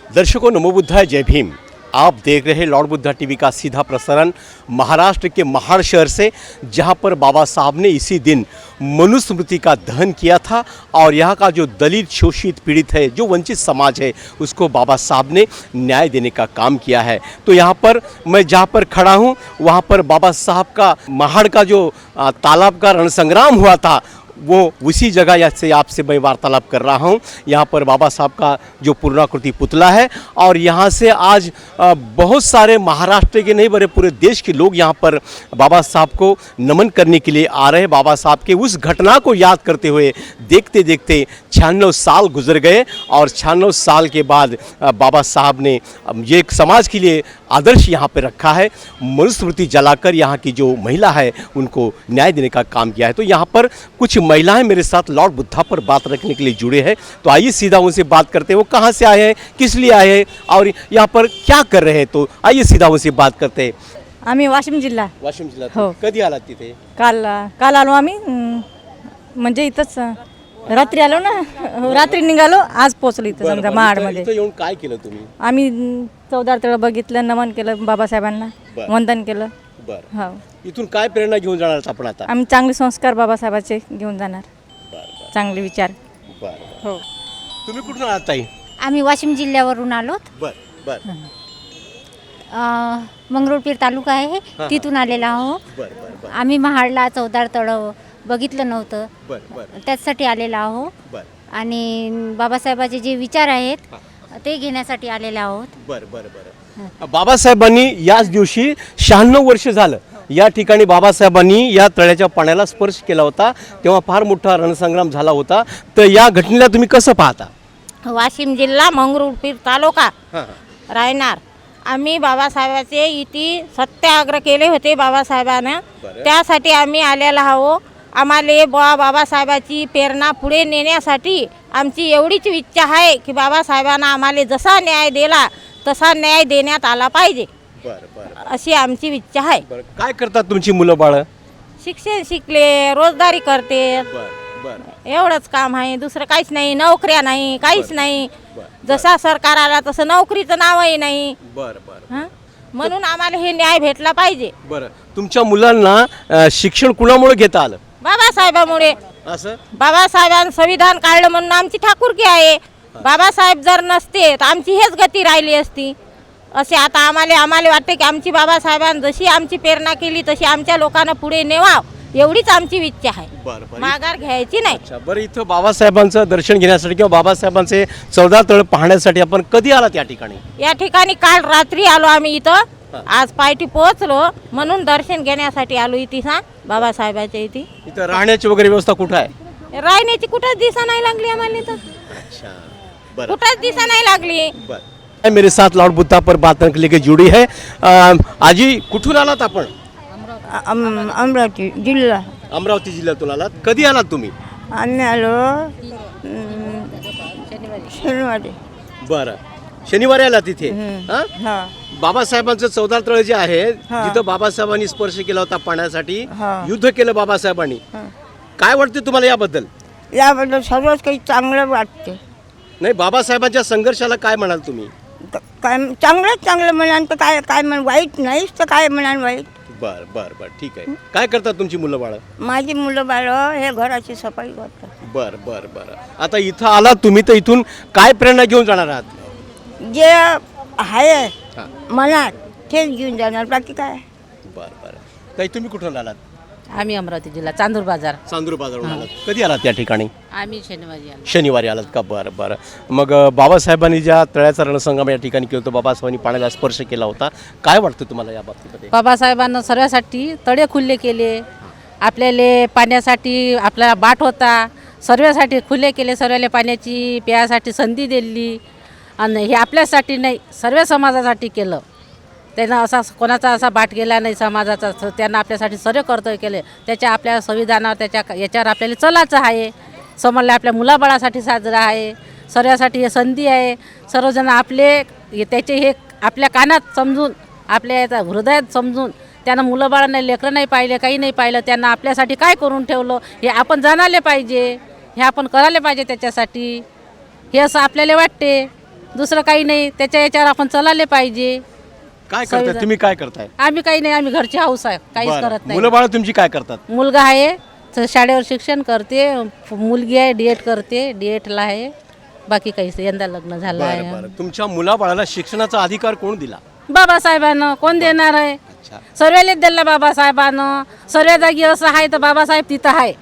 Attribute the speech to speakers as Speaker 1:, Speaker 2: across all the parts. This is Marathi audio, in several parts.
Speaker 1: दर्शकों नमो बुद्धाय, जय भीम। आप देख रहे हैं लॉर्ड बुद्धा टीवी का सीधा प्रसारण महाराष्ट्र के महाड़ शहर से, जहां पर बाबा साहब ने इसी दिन मनुस्मृति का दहन किया था और यहाँ का जो दलित, शोषित, पीड़ित है, जो वंचित समाज है, उसको बाबा साहब ने न्याय देने का काम किया है। तो यहाँ पर मैं जहाँ पर खड़ा हूँ वहाँ पर बाबा साहब का महाड़ का जो तालाब का रणसंग्राम हुआ था वो उसी जगह से आपसे मैं वार्तालाप कर रहा हूँ। यहाँ पर बाबा साहब का जो पूर्णाकृति पुतला है और यहाँ से आज बहुत सारे महाराष्ट्र के नहीं बड़े पूरे देश के लोग यहाँ पर बाबा साहब को नमन करने के लिए आ रहे हैं। बाबा साहब के उस घटना को याद करते हुए देखते देखते 96 साल गुजर गए और 96 साल के बाद बाबा साहब ने ये एक समाज के लिए आदर्श यहाँ पर रखा है। मनुस्मृति जलाकर यहाँ की जो महिला है उनको न्याय देने का काम किया है। तो यहाँ पर कुछ महिलाएं मेरे साथ लॉर्ड बुद्धा पर बात रखने के लिए जुड़े हैं। तो आइए सीधा उनसे बात करते हैं, वो कहाँ से आए हैं, किस लिए आए हैं और यहाँ पर क्या कर रहे हैं। तो आइए सीधा उनसे बात करते हैं।
Speaker 2: आम्ही वाशिम जिल्हा
Speaker 1: हो, कधी आलात तिथे?
Speaker 2: काल आलो आम्ही म्हणजे इथंच रात्री आलो ना, रात्री निघालो, आज पोहोचलो इथं समजा महाडमध्ये।
Speaker 1: इथं येऊन काय केलं तुम्ही?
Speaker 2: आम्ही चौदार तळ बघितलं, नमन केलं बाबासाहेबांना, वंदन केलं।
Speaker 1: बरं,
Speaker 2: हो,
Speaker 1: इथून काय प्रेरणा घेऊन जाणार आपण आता?
Speaker 2: आम्ही चांगले संस्कार बाबासाहेबाचे घेऊन जाणार, चांगले विचार। हो,
Speaker 1: तुम्ही कुठून आलात ताई?
Speaker 3: आम्ही वाशिम जिल्ह्यावरून आलोत।
Speaker 1: बरं बरं
Speaker 3: मंगरुळपीर तालुका आहे, तिथून आलेला आहो।
Speaker 1: बरं
Speaker 3: आम्ही महाडला चौदार तळ बघितलं नव्हतं,
Speaker 1: बरं
Speaker 3: त्यासाठी आलेला आहो। आणि बाबासाहेबाचे जे विचार आहेत ते घेण्यासाठी आलेले आहोत।
Speaker 1: बरं बाबासाहेबांनी याच दिवशी 96 वर्ष झालं या ठिकाणी बाबासाहेबांनी या तळ्याच्या पाण्याला स्पर्श केला होता, तेव्हा फार मोठा रणसंग्राम झाला होता। तर या घटनेला तुम्ही कसं पाहता?
Speaker 3: वाशिम जिल्हा मंगरुळपीर तालुका रायनार। आम्ही बाबासाहेबाचे इथे सत्याग्रह केले होते बाबासाहेबांना, त्यासाठी आम्ही आलेला आहो। आम्हाला बाबासाहेबाची प्रेरणा पुढे नेण्यासाठी आमची एवढीच इच्छा आहे की बाबासाहेबांना आम्हाला जसा न्याय दिला तसा न्याय देण्यात आला पाहिजे, अशी आमची इच्छा आहे।
Speaker 1: काय करतात तुमची मुलं बाळ?
Speaker 3: शिक्षण शिकले, रोजगारी करते, एवढंच काम आहे, दुसरं काहीच नाही। नोकऱ्या नाही, काहीच नाही। जसा सरकार आला तसं नोकरीचं नावही नाही। म्हणून आम्हाला हे न्याय भेटला पाहिजे।
Speaker 1: बरं, तुमच्या मुलांना शिक्षण कुणामुळे घेता आलं?
Speaker 3: बाबासाहेबामुळे।
Speaker 1: असं
Speaker 3: बाबासाहेबांनी संविधान काढलं म्हणून आमची ठाकूरकी आहे। बाबासाहेब जर नसते तर आमची हेच गती राहिली असती। असे आता आम्हाला वाटते की आमची बाबासाहेबांनी जशी आमची प्रेरणा केली तशी आमच्या लोकांना पुढे नेवाव, एवढीच आमची इच्छा आहे, माघार घ्यायची नाही।
Speaker 1: बरं, इथं बाबासाहेबांचं दर्शन घेण्यासाठी किंवा बाबासाहेबांचे 14 तळ पाहण्यासाठी आपण कधी आलात या ठिकाणी?
Speaker 3: या ठिकाणी काल रात्री आलो आम्ही इथं, आज पायटी पोहोचलो, म्हणून दर्शन घेण्यासाठी आलो इथे बाबासाहेबांच्या इथे।
Speaker 1: इथं राहण्याची वगैरे व्यवस्था कुठं आहे?
Speaker 3: राहण्याची कुठंच दिसा नाही लागली आम्हाला इथं, कुठंच दिसा नाही लागली।
Speaker 1: मेरे साथ लॉर्ड बुद्धा पर बात करने के लिए जुड़ी है। आजी, कुठून आलात आपण?
Speaker 2: अमरावती जिल्हा।
Speaker 1: अमरावती जिल्ह्यातून आलात, कधी आलात तुम्ही?
Speaker 2: आम्ही आलो शनिवारी।
Speaker 1: बरं, शनिवारी आला तिथे? बाबासाहेबांचं 14 तळ जे आहे जिथं बाबासाहेबांनी स्पर्श केला होता पाण्यासाठी, युद्ध केलं बाबासाहेबांनी, काय वाटते तुम्हाला याबद्दल?
Speaker 2: याबद्दल सर्वच काही चांगलं वाटते।
Speaker 1: नाही, बाबासाहेबांच्या संघर्षाला काय म्हणाल तुम्ही?
Speaker 2: काय चांगलं म्हणाल तर काय म्हण, वाईट नाहीच तर काय म्हणाल वाईट।
Speaker 1: बरं ठीक आहे। काय करतात तुमची मुलं बाळ?
Speaker 2: माझी मुलं बाळ हे घराची सफाई करतात।
Speaker 1: बरं आता इथं आलात तुम्ही, तर इथून काय प्रेरणा घेऊन जाणार आहात?
Speaker 2: जे आहे मनात तेच घेऊन जाणार, बाकी काय।
Speaker 1: बरं ताई, तुम्ही कुठून आलात?
Speaker 4: आम्ही अमरावती जिल्हा चांदूर बाजारून
Speaker 1: आलात, कधी आलात त्या ठिकाणी?
Speaker 4: आम्ही
Speaker 1: शनिवारी आलात का? बरं मग बाबासाहेबांनी ज्या तळ्याचा रणसंग्राम या ठिकाणी केला होता, बाबासाहेबांनी पाण्याला स्पर्श केला होता, काय वाटतं तुम्हाला या बाबतीमध्ये?
Speaker 4: बाबासाहेबांना सर्वांसाठी तळे खुले केले, आपल्याला पाण्यासाठी आपल्याला बाट होता, सर्वांसाठी खुले केले, सर्वांना पाण्याची प्यासाठी संधी दिली। आणि हे आपल्यासाठी नाही, सर्व समाजासाठी केलं त्यांना। असा कोणाचा असा बाट गेला नाही समाजाचा, त्यांना आपल्यासाठी सर्व कर्तव्य केले। त्याच्या आपल्या संविधानावर त्याच्या याच्यावर आपल्याला चलायचं आहे। समाजाला आपल्या मुलाबाळासाठी साजरा आहे, सर्वांसाठी हे संधी आहे। सर्वजण आपले त्याचे हे आपल्या कानात समजून, आपल्या हृदयात समजून, त्यांना मुलं बाळा नाही, लेकरं नाही पाहिले, काही नाही पाहिलं, त्यांना आपल्यासाठी काय करून ठेवलं हे आपण जाणाले पाहिजे, हे आपण करायला पाहिजे त्याच्यासाठी, हे असं आपल्याला वाटते। दुसरं काही नाही. त्याच्या याच्यावर आपण चालले पाहिजे.
Speaker 1: काय करताय तुम्ही, काय करताय?
Speaker 4: आम्ही काही नाही, आम्ही घरची हाऊस आहे, काहीच
Speaker 1: बरं.
Speaker 4: करत नाही.
Speaker 1: मुलं बाळ तुमची काय करतात?
Speaker 4: मुलगा आहे तर शाळेवर शिक्षण करते, मुलगी आहे D.Ed करते, D.Edला आहे. बाकी काहीच नाही. यंदा लग्न झालं
Speaker 1: बरं
Speaker 4: आहे.
Speaker 1: बरं. तुमच्या मुलाबाळाला शिक्षणाचा अधिकार कोण दिला?
Speaker 4: बाबासाहेबांना कोण देणार आहे? सर्वेलेच दिला बाबासाहेबांना. सर्व जागी असं आहे तर बाबासाहेब तिथं आहे.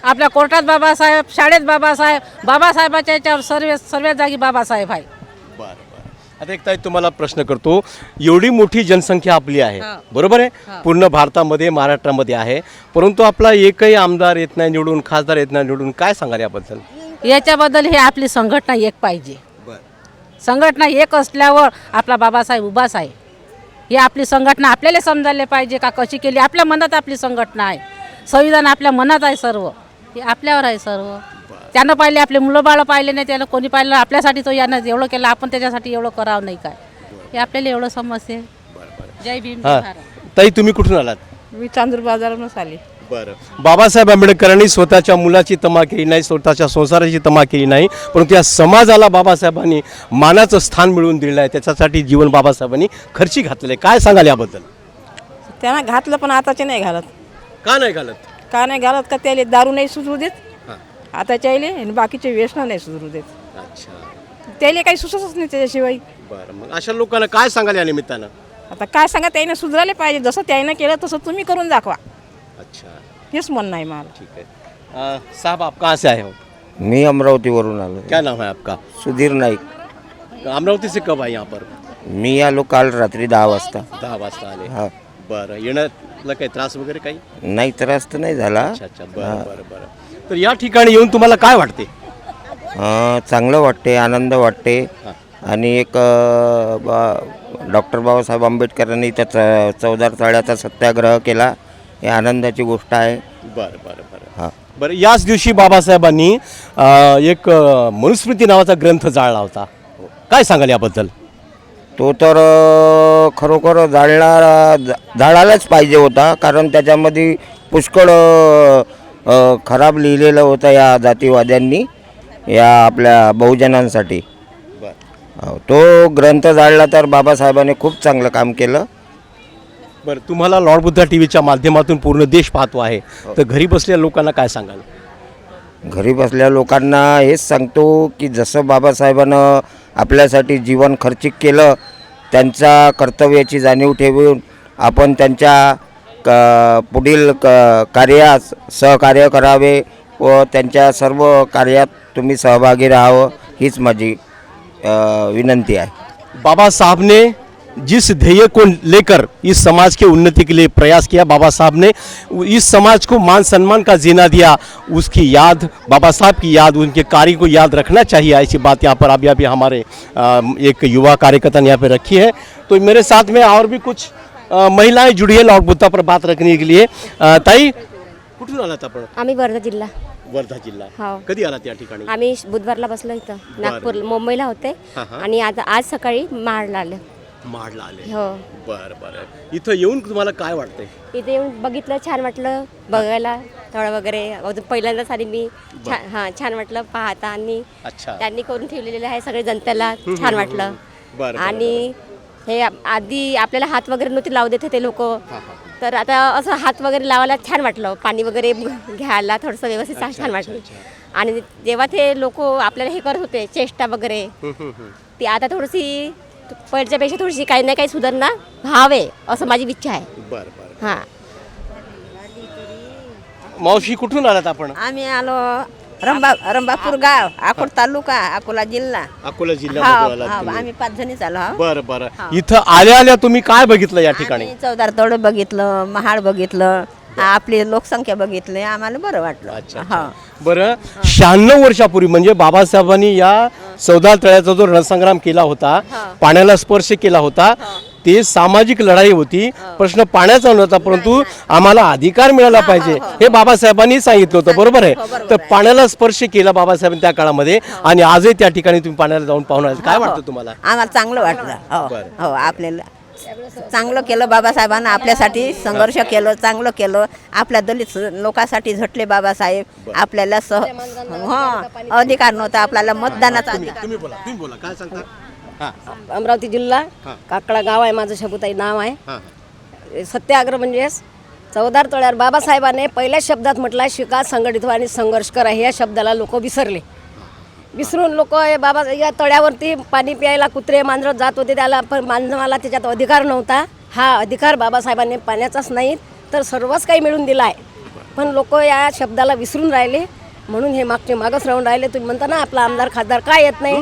Speaker 4: आपल्या कोर्टात बाबासाहेब, शाळेत बाबासाहेब, बाबासाहेबाच्या याच्यावर सर्व जागी बाबासाहेब आहे.
Speaker 1: बरं बरं. आता एक ताई तुम्हाला प्रश्न करतो, एवढी मोठी जनसंख्या आपली आहे, बरोबर आहे, पूर्ण भारतामध्ये, महाराष्ट्रामध्ये आहे, परंतु आपला एकही आमदार येत नाही निवडून, खासदार येत नाही निवडून, काय सांगाल याबद्दल?
Speaker 4: याच्याबद्दल हे आपली संघटना एक पाहिजे. संघटना एक असल्यावर आपला बाबासाहेब उभाच आहे. ही आपली संघटना आपल्याला समजायला पाहिजे का कशी केली. आपल्या मनात आपली संघटना आहे, संविधान आपल्या मनात आहे, सर्व हे आपल्यावर आहे सर्व. त्यानं पाहिले, आपले मुलं बाळं पाहिले नाही, त्याला कोणी पाहिलं, आपल्यासाठी तो यानं एवढं केलं, आपण त्याच्यासाठी एवढं करावं नाही काय, हे आपल्याला एवढं समजते. जय भीम, जय भारत.
Speaker 1: ताई तुम्ही कुठून आलात?
Speaker 5: मी चांदूर बाजारावरूनच आली.
Speaker 1: बरं. बाबासाहेब आंबेडकरांनी स्वतःच्या मुलाची तमा केली नाही, स्वतःच्या संसाराची तमा केली नाही, परंतु या समाजाला बाबासाहेबांनी मानाचं स्थान मिळवून दिलं आहे, त्याच्यासाठी जीवन बाबासाहेबांनी खर्ची घातलेलं आहे. काय सांगाल याबद्दल?
Speaker 5: त्यांना घातलं पण आताचे नाही घालत.
Speaker 1: का नाही घालत?
Speaker 5: का नाही घालत? का त्याला दारू नाही सुधरू देत आताच्या आईले, आणि बाकीचे व्यसन नाही सुधरू देत.
Speaker 1: अच्छा.
Speaker 5: त्याला काही सुचतच नाही त्याच्याशिवाय.
Speaker 1: बरं. मग अशा लोकांना काय सांगाल या निमित्तानं?
Speaker 5: आता काय सांगा, त्याने सुधारले पाहिजे. जसं त्यानं केलं तसं तुम्ही करून दाखवा.
Speaker 1: अच्छा,
Speaker 5: हेच म्हणणं आहे मला.
Speaker 1: ठीक है. साहब आप कहाँ से आए हो?
Speaker 6: मी अमरावतीवरून आलो.
Speaker 1: क्या नाम है आपका?
Speaker 6: सुधीर नाईक.
Speaker 1: अमरावती से कब आए यहाँ पर?
Speaker 6: मी आलो काल रात्री 10 वाजता.
Speaker 1: 10 वाजता आले.
Speaker 6: हा.
Speaker 1: बरं. येण्यातला काही त्रास वगैरे काही?
Speaker 6: नाही, त्रास तर नाही झाला.
Speaker 1: अच्छा अच्छा. बरं बरं बरं. तर या ठिकाणी येऊन तुम्हाला काय वाटते?
Speaker 6: चांगलं वाटते, आनंद वाटते. आणि एक डॉक्टर बाबासाहेब आंबेडकरांनी त्या चौदार तळ्याचा सत्याग्रह केला, ही आनंदाची गोष्ट आहे.
Speaker 1: बरं बरं बरं.
Speaker 6: हां.
Speaker 1: बरं, याच दिवशी बाबासाहेबांनी एक मनुस्मृती नावाचा ग्रंथ जाळला होता, काय सांगाल याबद्दल?
Speaker 6: तो तर खरोखर जाळायलाच पाहिजे होता, कारण त्याच्यामध्ये पुष्कळ खराब लिहिलेलं होतं या जातीवाद्यांनी, या आपल्या बहुजनांसाठी. तो ग्रंथ जाळला तर बाबासाहेबांनी खूप चांगलं काम केलं.
Speaker 1: बरं, तुम्हाला लॉर्ड बुद्धा टी व्हीच्या माध्यमातून पूर्ण देश पाहतो आहे, तर घरी बसलेल्या लोकांना काय सांगाल?
Speaker 6: घरी बसलेल्या लोकांना हेच सांगतो की जसं बाबासाहेबांनं आपल्यासाठी जीवन खर्चिक केलं, त्यांच्या कर्तव्याची जाणीव ठेवून आपण त्यांच्या पुढील कार्यास सहकार्य करावे व त्यांच्या सर्व कार्यात तुम्ही सहभागी राहावं, हीच माझी विनंती आहे.
Speaker 1: बाबा साहब ने जिस ध्येय को लेकर इस समाज के उन्नति के लिए प्रयास किया, बाबा साहब ने इस समाज को मान सम्मान का जीना दिया, उसकी याद, बाबा साहब की याद, उनके कार्य को याद रखना चाहिए, ऐसी बात यहाँ पर अभी हमारे एक युवा कार्यकर्ता ने यहाँ पे रखी है. तो मेरे साथ में और भी कुछ महिलाएं जुड़ी है लॉर्ड बुद्धा पर बात रखने के लिए. ताई कुठून आलात आपण?
Speaker 7: आम्ही वर्धा जिल्हा.
Speaker 1: वर्धा जिल्हा.
Speaker 7: हो.
Speaker 1: कधी आलात या ठिकाणी?
Speaker 7: आम्ही बुधवारला बसलो इथं, नागपूर मुंबईला होते आणि आज सकाळी महाडला आले.
Speaker 1: महाडला आले.
Speaker 7: हो.
Speaker 1: बरं बरं. इथं येऊन तुम्हाला काय वाटतंय?
Speaker 7: इथे येऊन बघितलं, छान वाटलं बघायला, थोडं वगैरे. अजून पहिल्यांदाच आली मी. छान वाटलं पाहता, आणि
Speaker 1: अच्छा.
Speaker 7: त्यांनी करून ठेवलेलं आहे सगळे जनतेला, छान वाटलं.
Speaker 1: बरं.
Speaker 7: आणि हे आधी आपल्याला हात वगैरे नव्हते लावू देत ते लोक, तर आता असं हात वगैरे लावायला छान वाटलं, पाणी वगैरे घ्यायला थोडंसं व्यवस्थित छान वाटलं. आणि जेव्हा ते लोक आपल्याला हे करत होते चेष्टा वगैरे, ती आता थोडीशी पहिल्यापेक्षा थोडीशी काही ना काही सुधारणा व्हावे असं माझी इच्छा आहे.
Speaker 1: बरं बरं.
Speaker 7: हां.
Speaker 1: मावशी कुठून आलात आपण?
Speaker 5: आम्ही आलो रंबापूर गाव, अकोट तालुका, अकोला जिल्हा.
Speaker 1: अकोला जिल्ह्यामध्ये आलात तुम्ही.
Speaker 5: आम्ही 5 जणीच आलो.
Speaker 1: बरं बरं. इथं आल्या आल्या तुम्ही काय बघितलं या ठिकाणी?
Speaker 5: चौदार तळ बघितलं, महाड बघितलं, आपली लोकसंख्या बघितली, आम्हाला बरं वाटलं.
Speaker 1: अच्छा. बरं, 96 वर्षापूर्वी म्हणजे बाबासाहेबांनी या चौदार तळ्याचा जो रणसंग्राम केला होता, पाण्याला स्पर्श केला होता, ते सामाजिक लढाई होती. प्रश्न पाण्याचा नव्हता, परंतु आम्हाला अधिकार मिळाला पाहिजे हे बाबासाहेबांनी सांगितलं होतं, बरोबर आहे. तर पाण्याला स्पर्श केला बाबासाहेबांनी त्या काळामध्ये, आणि आजही त्या ठिकाणी तुम्ही पाण्याला जाऊन पाहून आले. काय वाटतं तुम्हाला?
Speaker 5: आम्हाला चांगलं वाटलं. हो, आपल्याला चांगलं केलं बाबासाहेबांना, आपल्यासाठी संघर्ष केलं, चांगलं केलं, आपल्या दलित लोकांसाठी झटले बाबासाहेब. आपल्याला अधिकार नव्हता, आपल्याला मतदानाचा अधिकार.
Speaker 1: तुम्ही बोला काय सांगता?
Speaker 8: अमरावती जिल्हा काकडा गाव आहे माझं, शबुताई नाव आहे. सत्याग्रह म्हणजे चौदार तोळ्यावर बाबासाहेबांनी पहिल्या शब्दात म्हटलं शिका, संघटित व्हा आणि संघर्ष करा. ह्या शब्दाला लोक विसरून लोक बाबा या तळ्यावरती पाणी प्यायला कुत्रे मांजरं जात होते, त्याला पण मानवाला त्याच्यात अधिकार नव्हता. हा अधिकार बाबासाहेबांनी पाण्याचाच नाही तर सर्वच काही मिळून दिला आहे. पण लोक या शब्दाला विसरून राहिले, म्हणून हे मागच राहून राहिले. तुम्ही म्हणता ना आपला आमदार खासदार काय येत नाही,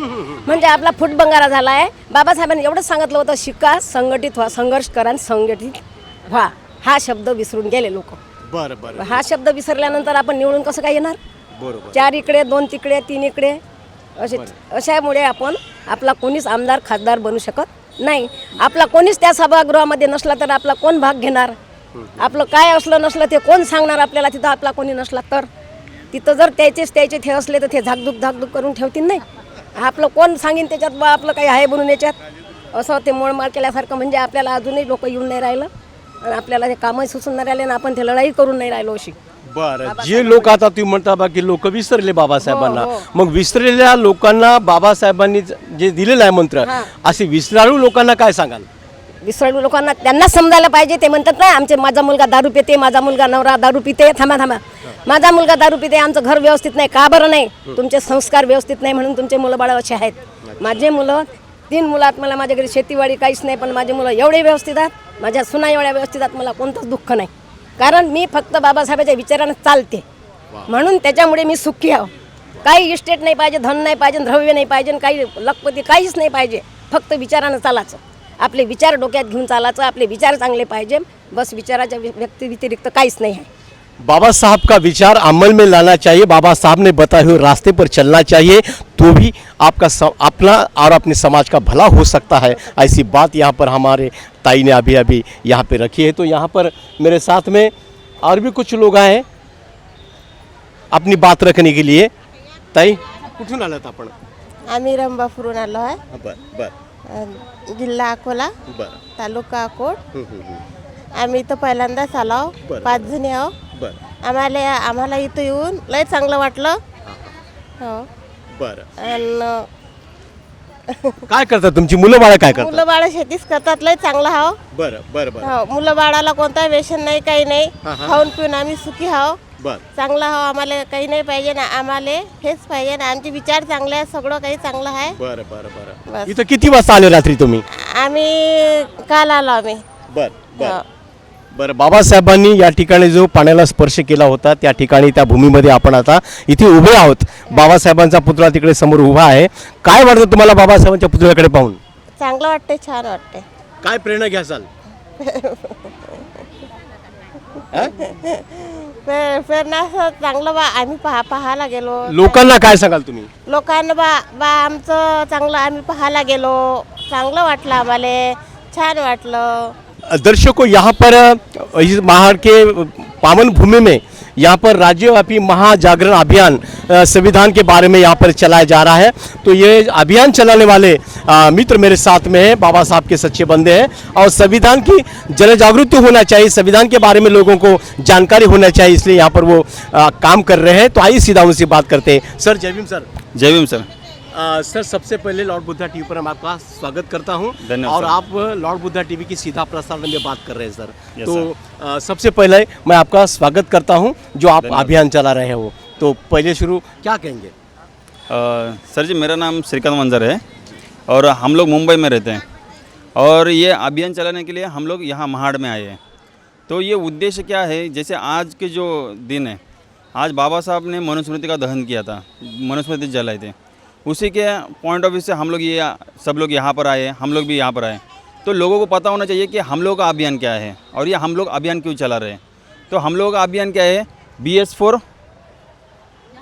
Speaker 8: म्हणजे आपला फुटबंगारा झाला आहे. बाबासाहेबांनी एवढंच सांगितलं होतं शिका, संघटित व्हा, संघर्ष करा आणि संघटित व्हा. हा शब्द विसरून गेले लोक.
Speaker 1: बरं.
Speaker 8: हा शब्द विसरल्यानंतर आपण निवडून कसं काय येणार?
Speaker 1: बरोबर.
Speaker 8: 4 इकडे 2 तिकडे 3 इकडे अशामुळे आपण आपला कोणीच आमदार खासदार बनू शकत नाही. आपला कोणीच त्या सभागृहामध्ये नसला तर आपला कोण भाग घेणार? आपलं काय असलं नसलं ते कोण सांगणार आपल्याला? तिथं आपला कोणी नसला तर तिथं जर त्याचे थे असले तर ते झाकधूक करून ठेवतील. नाही आपलं कोण सांगेन त्याच्यात बा आपलं काही आहे बनून याच्यात, असं ते मोडमाड केल्यासारखं. म्हणजे आपल्याला अजूनही लोक येऊन नाही राहिलं आणि आपल्याला ते कामही सुचून नाही राहिले आणि आपण ते लढाई करून नाही राहिलो अशी.
Speaker 1: बरं, जे लोक आता तुम्ही म्हणता बा की लोक विसरले बाबासाहेबांना, मग विसरलेल्या लोकांना बाबासाहेबांनी जे दिलेलं आहे मंत्र, असे विसराळू लोकांना काय सांगाल?
Speaker 8: विसरलेल्या लोकांना त्यांना समजायला पाहिजे. ते म्हणतात ना माझा मुलगा दारू पिते, माझा मुलगा नवरा दारू पिते. थांबा, माझा मुलगा दारू पिते, आमचं घर व्यवस्थित नाही. का बरं नाही? तुमचे संस्कार व्यवस्थित नाही म्हणून तुमचे मुलं बाळ असे आहेत. माझे मुलं 3 मुलात, मला माझ्या घरी शेतीवाडी काहीच नाही, पण माझे मुलं एवढे व्यवस्थित आहेत, माझ्या सुना एवढ्या व्यवस्थित आहेत, मला कोणतंच दुःख नाही. कारण मी फक्त बाबासाहेबांच्या विचारानं चालते, म्हणून त्याच्यामुळे मी सुखी आहो. काही इस्टेट नाही पाहिजे, धन नाही पाहिजे, द्रव्य नाही पाहिजे, काही लखपती काहीच नाही पाहिजे. फक्त विचारानं चालायचं, आपले विचार डोक्यात घेऊन चालायचं, आपले विचार चांगले पाहिजे. बस विचाराच्या व्यक्ती व्यतिरिक्त काहीच नाही आहे.
Speaker 1: बाबा साहब का विचार अमल में लाना चाहिए, बाबा साहब ने बताए हुए रास्ते पर चलना चाहिए, तो भी आपका अपना और अपने समाज का भला हो सकता है. ऐसी बात यहाँ पर हमारे ताई ने अभी यहाँ पे रखी है. तो यहाँ पर मेरे साथ में और भी कुछ लोग आए हैं अपनी बात रखने के लिए. ताई कुठून आलात आपण?
Speaker 9: आम्ही रंबापुरून आलो आहे.
Speaker 1: बर
Speaker 9: जिल्हा अकोला,
Speaker 1: बर
Speaker 9: तालुका अकोट. आम्ही इथं पहिल्यांदाच आलो, 5 जणी आहो.
Speaker 1: बर
Speaker 9: आम्हाला इथं येऊन लय चांगलं वाटलं. हो.
Speaker 1: बरं,
Speaker 9: आणि
Speaker 1: काय करतात तुमची मुलं बाळा? काय करतात?
Speaker 9: मुलं बाळ शेतीच करतात, लय चांगलं हाव.
Speaker 1: बरं.
Speaker 9: हो, मुलं बाळाला कोणता व्यसन नाही, काही नाही. खाऊन पिऊन आम्ही सुखी हाव, चांगलं हाव. आम्हाला काही नाही पाहिजे ना, आम्हाला हेच पाहिजे ना. आमचे विचार चांगले आहेत, सगळं काही चांगलं आहे.
Speaker 1: बरं. इथं किती वाजता आले रात्री तुम्ही?
Speaker 9: आम्ही काल आलो आम्ही.
Speaker 1: बरं, बाबासाहेबांनी या ठिकाणी जो पाण्याला स्पर्श केला होता, त्या ठिकाणी त्या भूमीमध्ये आपण आता इथे उभे आहोत. बाबासाहेबांचा पुतळा तिकडे समोर उभा आहे. काय वाटतं तुम्हाला बाबासाहेबांच्या पुतळ्याकडे पाहून?
Speaker 9: चांगलं वाटतंय, छान वाटतंय.
Speaker 1: काय प्रेरणा घ्याल?
Speaker 9: प्रेरणा असं चांगलं बा आम्ही पाहायला गेलो.
Speaker 1: लोकांना काय सांगाल तुम्ही?
Speaker 9: लोकांना बा आमचं चांगलं आम्ही पाहायला गेलो, चांगलं वाटलं आम्हाला, छान वाटलं.
Speaker 1: दर्शकों, यहाँ पर इस महाड़ के पावन भूमि में यहाँ पर राज्यव्यापी महाजागरण अभियान संविधान के बारे में यहाँ पर चलाया जा रहा है. तो ये अभियान चलाने वाले मित्र मेरे साथ में हैं, बाबा साहब के सच्चे बंदे हैं. और संविधान की जन जागृति होना चाहिए, संविधान के बारे में लोगों को जानकारी होना चाहिए, इसलिए यहाँ पर वो काम कर रहे हैं. तो आइए सीधा उनसे बात करते हैं. सर जय भीम. सर
Speaker 10: जय भीम सर.
Speaker 1: सर सबसे पहले लॉर्ड बुद्धा टीवी पर मैं आपका स्वागत करता हूं.
Speaker 10: धन्यवाद
Speaker 1: और
Speaker 10: सर.
Speaker 1: आप लॉर्ड बुद्धा टीवी की सीधा प्रसारण में बात कर रहे हैं सर. तो सबसे पहले मैं आपका स्वागत करता हूं जो आप अभियान चला रहे हो. तो पहले शुरू क्या कहेंगे?
Speaker 10: सर जी, मेरा नाम श्रीकांत मंजर है और हम लोग मुंबई में रहते हैं और ये अभियान चलाने के लिए हम लोग यहाँ महाड़ में आए हैं. तो ये उद्देश्य क्या है, जैसे आज के जो दिन है, आज बाबा साहब ने मनुस्मृति का दहन किया था, मनुस्मृति जलाए थे. उसी के पॉइंट ऑफ व्यू से हम लोग ये सब लोग यहाँ पर आए, हम लोग भी यहाँ पर आए. तो लोगों को पता होना चाहिए कि हम लोग का अभियान क्या है और ये हम लोग अभियान क्यों चला रहे हैं. तो हम लोग का अभियान क्या है, BS4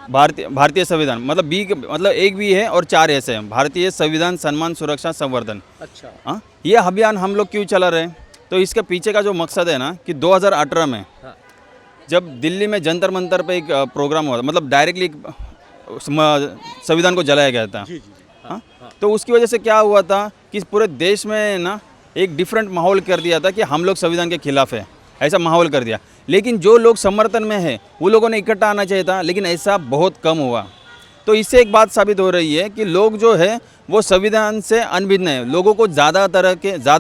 Speaker 10: भारतीय संविधान, मतलब बी मतलब एक भी है और 4 ऐसे हैं, भारतीय संविधान सम्मान सुरक्षा संवर्धन.
Speaker 1: अच्छा.
Speaker 10: हाँ, ये अभियान हम लोग क्यों चला रहे हैं, तो इसके पीछे का जो मकसद है ना कि 2018 में जब दिल्ली में जंतर मंतर पे एक प्रोग्राम हुआ, मतलब डायरेक्टली संविधान को जलाया गया था. हाँ, तो उसकी वजह से क्या हुआ था कि पूरे देश में ना एक डिफरेंट माहौल कर दिया था कि हम लोग संविधान के खिलाफ है, ऐसा माहौल कर दिया। लेकिन जो लोग समर्थन में है वो लोगों ने इकट्ठा आना चाहिए था, लेकिन ऐसा बहुत कम हुआ। तो इससे एक बात साबित हो रही है कि लोग जो है वो संविधान से अनभिज्ञ है। लोगों को ज़्यादा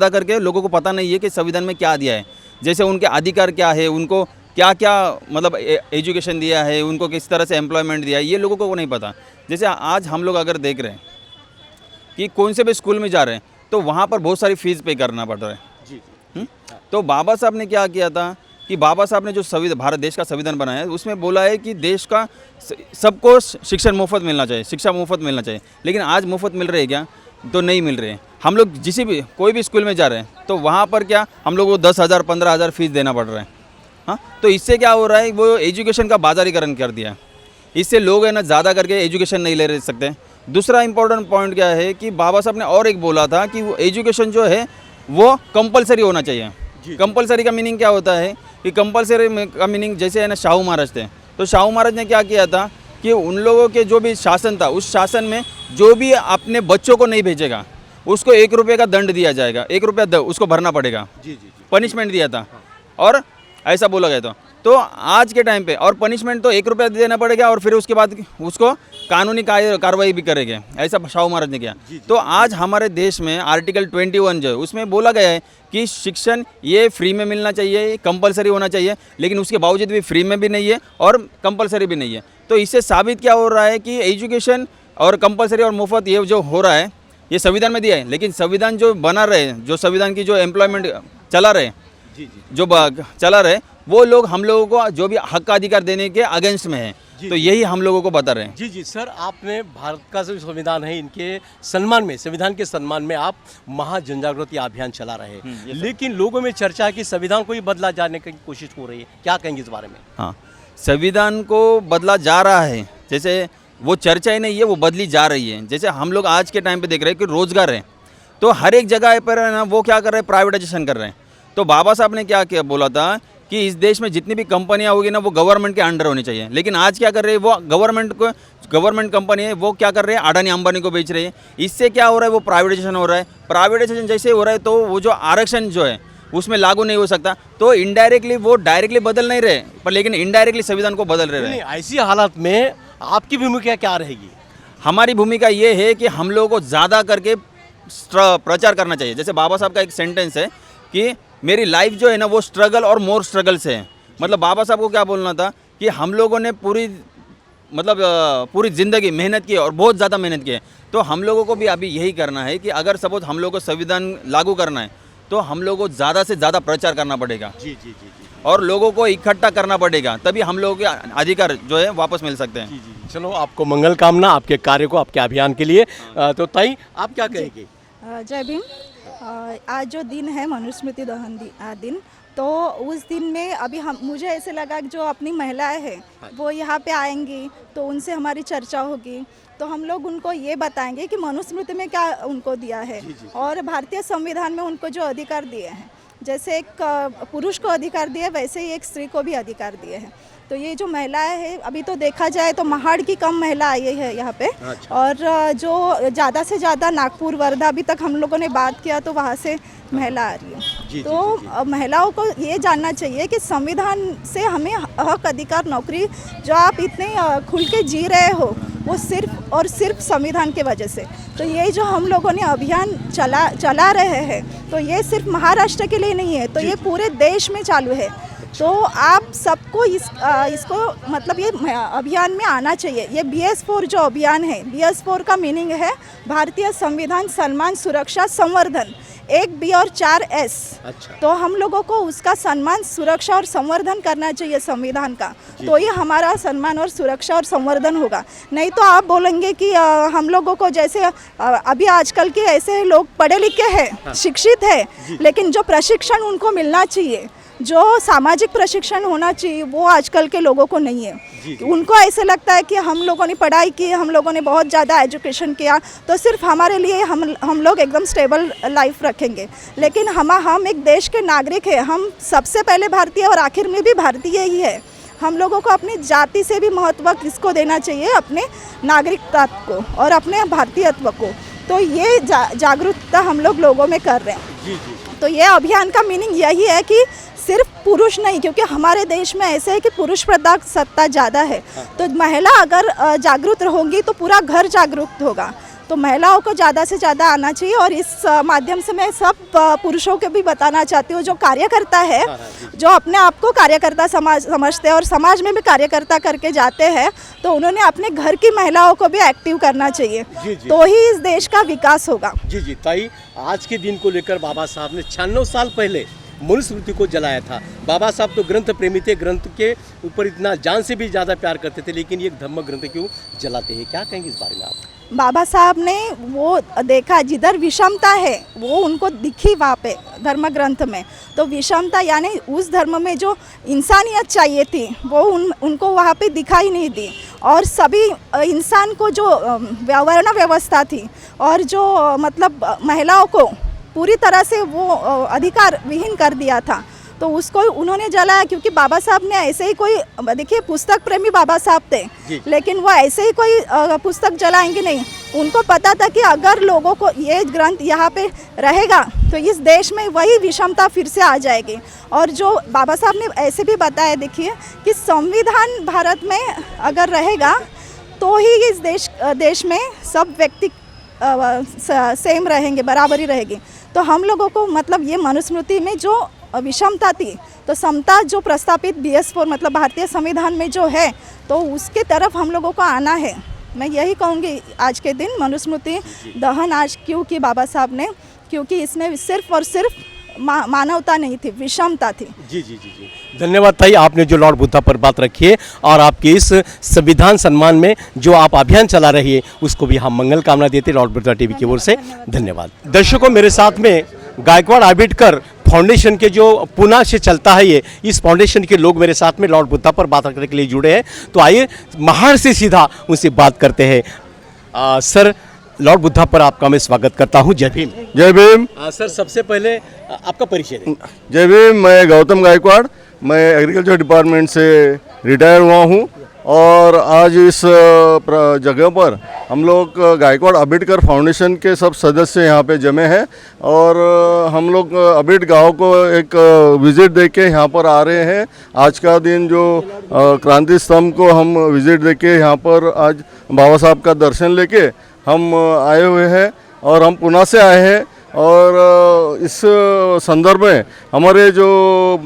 Speaker 10: करके लोगों को पता नहीं है कि संविधान में क्या दिया है, जैसे उनके अधिकार क्या है, उनको क्या क्या मतलब एजुकेशन दिया है, उनको किस तरह से एम्प्लॉयमेंट दिया है, ये लोगों को नहीं पता। जैसे आज हम लोग अगर देख रहे हैं कि कौन से भी स्कूल में जा रहे हैं तो वहाँ पर बहुत सारी फीस पे करना पड़ रहा है। तो बाबा साहब ने क्या किया था कि बाबा साहब ने जो संविधान, भारत देश का संविधान बनाया है, उसमें बोला है कि देश का सबको शिक्षण मुफ्त मिलना चाहिए, शिक्षा मुफ्त मिलना चाहिए। लेकिन आज मुफ्त मिल रही है क्या? तो नहीं मिल रही है। हम लोग कोई भी स्कूल में जा रहे हैं तो वहाँ पर क्या हम लोग को 10,000 15,000 फीस देना पड़ रहा है। हाँ, तो इससे क्या हो रहा है, वो एजुकेशन का बाजारीकरण कर दिया। इससे लोग है ना ज़्यादा करके एजुकेशन नहीं ले सकते। दूसरा इंपॉर्टेंट पॉइंट क्या है कि बाबा साहब ने और एक बोला था कि वो एजुकेशन जो है वो कंपलसरी होना चाहिए। कंपलसरी का मीनिंग क्या होता है कि कंपलसरी का मीनिंग जैसे है ना शाहू महाराज थे, तो शाहू महाराज ने क्या किया था कि उन लोगों के जो भी शासन था उस शासन में जो भी अपने बच्चों को नहीं भेजेगा उसको 1 रुपये का दंड दिया जाएगा, 1 रुपया उसको भरना पड़ेगा, पनिशमेंट दिया था और ऐसा बोला गया था। तो आज के टाइम पे और पनिशमेंट तो 1 रुपया देना पड़ेगा और फिर उसके बाद उसको कानूनी कार्रवाई भी करेंगे, ऐसा शाहू महाराज ने किया। तो आज हमारे देश में आर्टिकल 21 जो है उसमें बोला गया है कि शिक्षण ये फ्री में मिलना चाहिए, कंपलसरी होना चाहिए, लेकिन उसके बावजूद भी फ्री में भी नहीं है और कंपलसरी भी नहीं है। तो इससे साबित क्या हो रहा है कि एजुकेशन और कंपलसरी और मुफ्त ये जो हो रहा है ये संविधान में दिया है, लेकिन संविधान जो बना रहे, जो संविधान की जो एम्प्लॉयमेंट चला रहे, चला रहे वो लोग हम लोगों को जो भी हक का अधिकार देने के अगेंस्ट में है। तो यही हम लोगों को बता रहे हैं।
Speaker 1: जी सर, आपने भारत का जो संविधान है इनके सम्मान में, संविधान के सम्मान में आप महा जन जागृति अभियान चला रहे हैं, लेकिन लोगों में चर्चा है कि संविधान को ही बदला जाने की कोशिश हो रही है, क्या कहेंगे इस बारे में?
Speaker 10: हाँ, संविधान को बदला जा रहा है, जैसे वो चर्चा ही नहीं है, वो बदली जा रही है। जैसे हम लोग आज के टाइम पे देख रहे हैं कि रोजगार है तो हर एक जगह पर है ना वो क्या कर रहे हैं, प्राइवेटाइजेशन कर रहे हैं। तो बाबा साहब ने क्या बोला था कि इस देश में जितनी भी कंपनियां होगी ना वो गवर्नमेंट के अंडर होनी चाहिए, लेकिन आज क्या कर रहे हैं वो गवर्नमेंट कंपनी है वो क्या कर रहे हैं, अडानी अंबानी को बेच रही है। इससे क्या हो रहा है, वो प्राइवेटाइजेशन हो रहा है। प्राइवेटाइजेशन जैसे हो रहा है तो वो जो आरक्षण जो है उसमें लागू नहीं हो सकता, तो इनडायरेक्टली वो डायरेक्टली बदल नहीं रहे पर लेकिन इनडायरेक्टली संविधान को बदल रहे हैं।
Speaker 1: ऐसी हालत में आपकी भूमिका क्या रहेगी?
Speaker 10: हमारी भूमिका ये है कि हम लोगों को ज़्यादा करके प्रचार करना चाहिए। जैसे बाबा साहब का एक सेंटेंस है कि मेरी लाइफ जो है ना वो स्ट्रगल और मोर स्ट्रगल से है। मतलब बाबा साहब को क्या बोलना था कि हम लोगों ने पूरी ज़िंदगी मेहनत की और बहुत ज़्यादा मेहनत की है, तो हम लोगों को भी अभी यही करना है कि अगर सपोज हम लोगों को संविधान लागू करना है तो हम लोगों को ज़्यादा से ज़्यादा प्रचार करना पड़ेगा। जी और लोगों को इकट्ठा करना पड़ेगा, तभी हम लोगों के अधिकार जो है वापस मिल सकते हैं।
Speaker 1: जी चलो, आपको मंगल कामना आपके कार्य को, आपके अभियान के लिए। तो ताई आप क्या कहेंगे?
Speaker 2: जय भीम। आज जो दिन है मनुस्मृति दहन दिन, तो उस दिन में अभी मुझे ऐसे लगा कि जो अपनी महिलाएं हैं वो यहाँ पे आएंगी तो उनसे हमारी चर्चा होगी, तो हम लोग उनको ये बताएंगे कि मनुस्मृति में क्या उनको दिया है और भारतीय संविधान में उनको जो अधिकार दिए हैं, जैसे एक पुरुष को अधिकार दिए वैसे ही एक स्त्री को भी अधिकार दिए हैं। तो ये जो महिलाएं हैं, अभी तो देखा जाए तो महाड़ की कम महिला आई है यहाँ पे। अच्छा। और जो ज़्यादा से ज़्यादा नागपुर, वर्धा, अभी तक हम लोगों ने बात किया तो वहाँ से महिला आ रही है। तो महिलाओं को ये जानना चाहिए कि संविधान से हमें हक, अधिकार, नौकरी जो आप इतने खुल के जी रहे हो वो सिर्फ और सिर्फ संविधान के वजह से। तो ये जो हम लोगों ने अभियान चला रहे हैं तो ये सिर्फ महाराष्ट्र के लिए नहीं है, तो ये पूरे देश में चालू है। तो आप सबको इसको मतलब ये अभियान में आना चाहिए। ये BS4 जो अभियान है, BS4 का मीनिंग है भारतीय संविधान सम्मान, सुरक्षा, संवर्धन, 1B और 4S। अच्छा। तो हम लोगों को उसका सम्मान, सुरक्षा और संवर्धन करना चाहिए संविधान का, तो ये हमारा सम्मान और सुरक्षा और संवर्धन होगा। नहीं तो आप बोलेंगे कि हम लोगों को जैसे अभी आजकल के ऐसे लोग पढ़े लिखे हैं, शिक्षित है, लेकिन जो प्रशिक्षण उनको मिलना चाहिए, जो सामाजिक प्रशिक्षण होना चाहिए, वो आजकल के लोगों को नहीं है। उनको ऐसे लगता है कि हम लोगों ने पढ़ाई की, हम लोगों ने बहुत ज़्यादा एजुकेशन किया तो सिर्फ हमारे लिए हम लोग एकदम स्टेबल लाइफ रखेंगे, लेकिन हम एक देश के नागरिक हैं। हम सबसे पहले भारतीय और आखिर में भी भारतीय ही है। हम लोगों को अपनी जाति से भी महत्व किसको देना चाहिए, अपने नागरिकता को और अपने भारतीयत्व को। तो ये जागरूकता हम लोगों में कर रहे हैं।
Speaker 1: जी।
Speaker 2: तो ये अभियान का मीनिंग यही है कि सिर्फ पुरुष नहीं, क्योंकि हमारे देश में ऐसे है कि पुरुष प्रधान सत्ता ज़्यादा है, तो महिला अगर जागरूक होंगी तो पूरा घर जागरूक होगा। तो महिलाओं को ज़्यादा से ज़्यादा आना चाहिए। और इस माध्यम से मैं सब पुरुषों को भी बताना चाहती हूँ जो कार्यकर्ता है, जो अपने आप को कार्यकर्ता समझते हैं और समाज में भी कार्यकर्ता करके जाते हैं, तो उन्होंने अपने घर की महिलाओं को भी एक्टिव करना चाहिए। तो ही इस देश का विकास होगा।
Speaker 1: जी जी ताई, आज के दिन को लेकर बाबा साहब ने 96 साल पहले मनुस्मृति को जलाया था। बाबा साहब तो ग्रंथ प्रेमी थे, ग्रंथ के ऊपर इतना जान से भी ज़्यादा प्यार करते थे, लेकिन ये धम्म ग्रंथ क्यों जलाते हैं, क्या कहेंगे इस बारे में आप?
Speaker 2: बाबा साहब ने वो देखा, जिधर विषमता है वो उनको दिखी वहाँ पे धर्म ग्रंथ में। तो विषमता यानी उस धर्म में जो इंसानियत चाहिए थी वो उनको वहाँ पे दिखाई नहीं दी। और सभी इंसान को जो वर्ण व्यवस्था थी और जो मतलब महिलाओं को पूरी तरह से वो अधिकार विहीन कर दिया था, तो उसको उन्होंने जलाया। क्योंकि बाबा साहब ने ऐसे ही कोई, देखिए पुस्तक प्रेमी बाबा साहब थे, लेकिन वो ऐसे ही कोई पुस्तक जलाएंगे नहीं। उनको पता था कि अगर लोगों को ये ग्रंथ यहाँ पे रहेगा तो इस देश में वही विषमता फिर से आ जाएगी। और जो बाबा साहब ने ऐसे भी बताया, देखिए कि संविधान भारत में अगर रहेगा तो ही इस देश में सब व्यक्ति सेम रहेंगे, बराबरी रहेगी। तो हम लोगों को मतलब ये मनुस्मृति में जो विषमता थी, तो समता जो प्रस्तापित BS4 मतलब भारतीय संविधान में जो है, तो उसके तरफ हम लोगों को आना है। मैं यही कहूँगी आज के दिन मनुस्मृति दहन आज क्यों की बाबा साहब ने, क्योंकि इसमें सिर्फ और सिर्फ मानवता नहीं थी, विषमता थी।
Speaker 1: जी जी जी जी धन्यवाद ताई, आपने जो लॉर्ड बुद्धा पर बात रखी है और आपके इस संविधान सम्मान में जो आप अभियान चला रही है उसको भी हम मंगल कामना देते लॉर्ड बुद्धा टीवी की ओर से। धन्यवाद। दर्शकों, मेरे साथ में गायकवाड़ आंबेडकर फाउंडेशन के जो पुणे से चलता है ये, इस फाउंडेशन के लोग मेरे साथ में लॉर्ड बुद्धा पर बात करने के लिए जुड़े हैं। तो आइए महाड़ से सीधा उनसे बात करते हैं। सर, लॉर्ड बुद्धा पर आपका मैं स्वागत करता हूं। जय भीम।
Speaker 11: जय भीम।
Speaker 1: सर, सबसे पहले आपका परिचय दें।
Speaker 11: जय भीम। मैं गौतम गायकवाड़, मैं एग्रीकल्चर डिपार्टमेंट से रिटायर हुआ हूं और आज इस जगह पर हम लोग गायकवाड़ आंबेडकर फाउंडेशन के सब सदस्य यहाँ पे जमे हैं और हम लोग अबेड गांव को एक विज़िट दे के यहाँ पर आ रहे हैं। आज का दिन जो क्रांति स्तंभ को हम विज़िट दे के यहाँ पर आज बाबा साहब का दर्शन लेके हम आए हुए हैं और हम पुणे से आए हैं। और इस संदर्भ में हमारे जो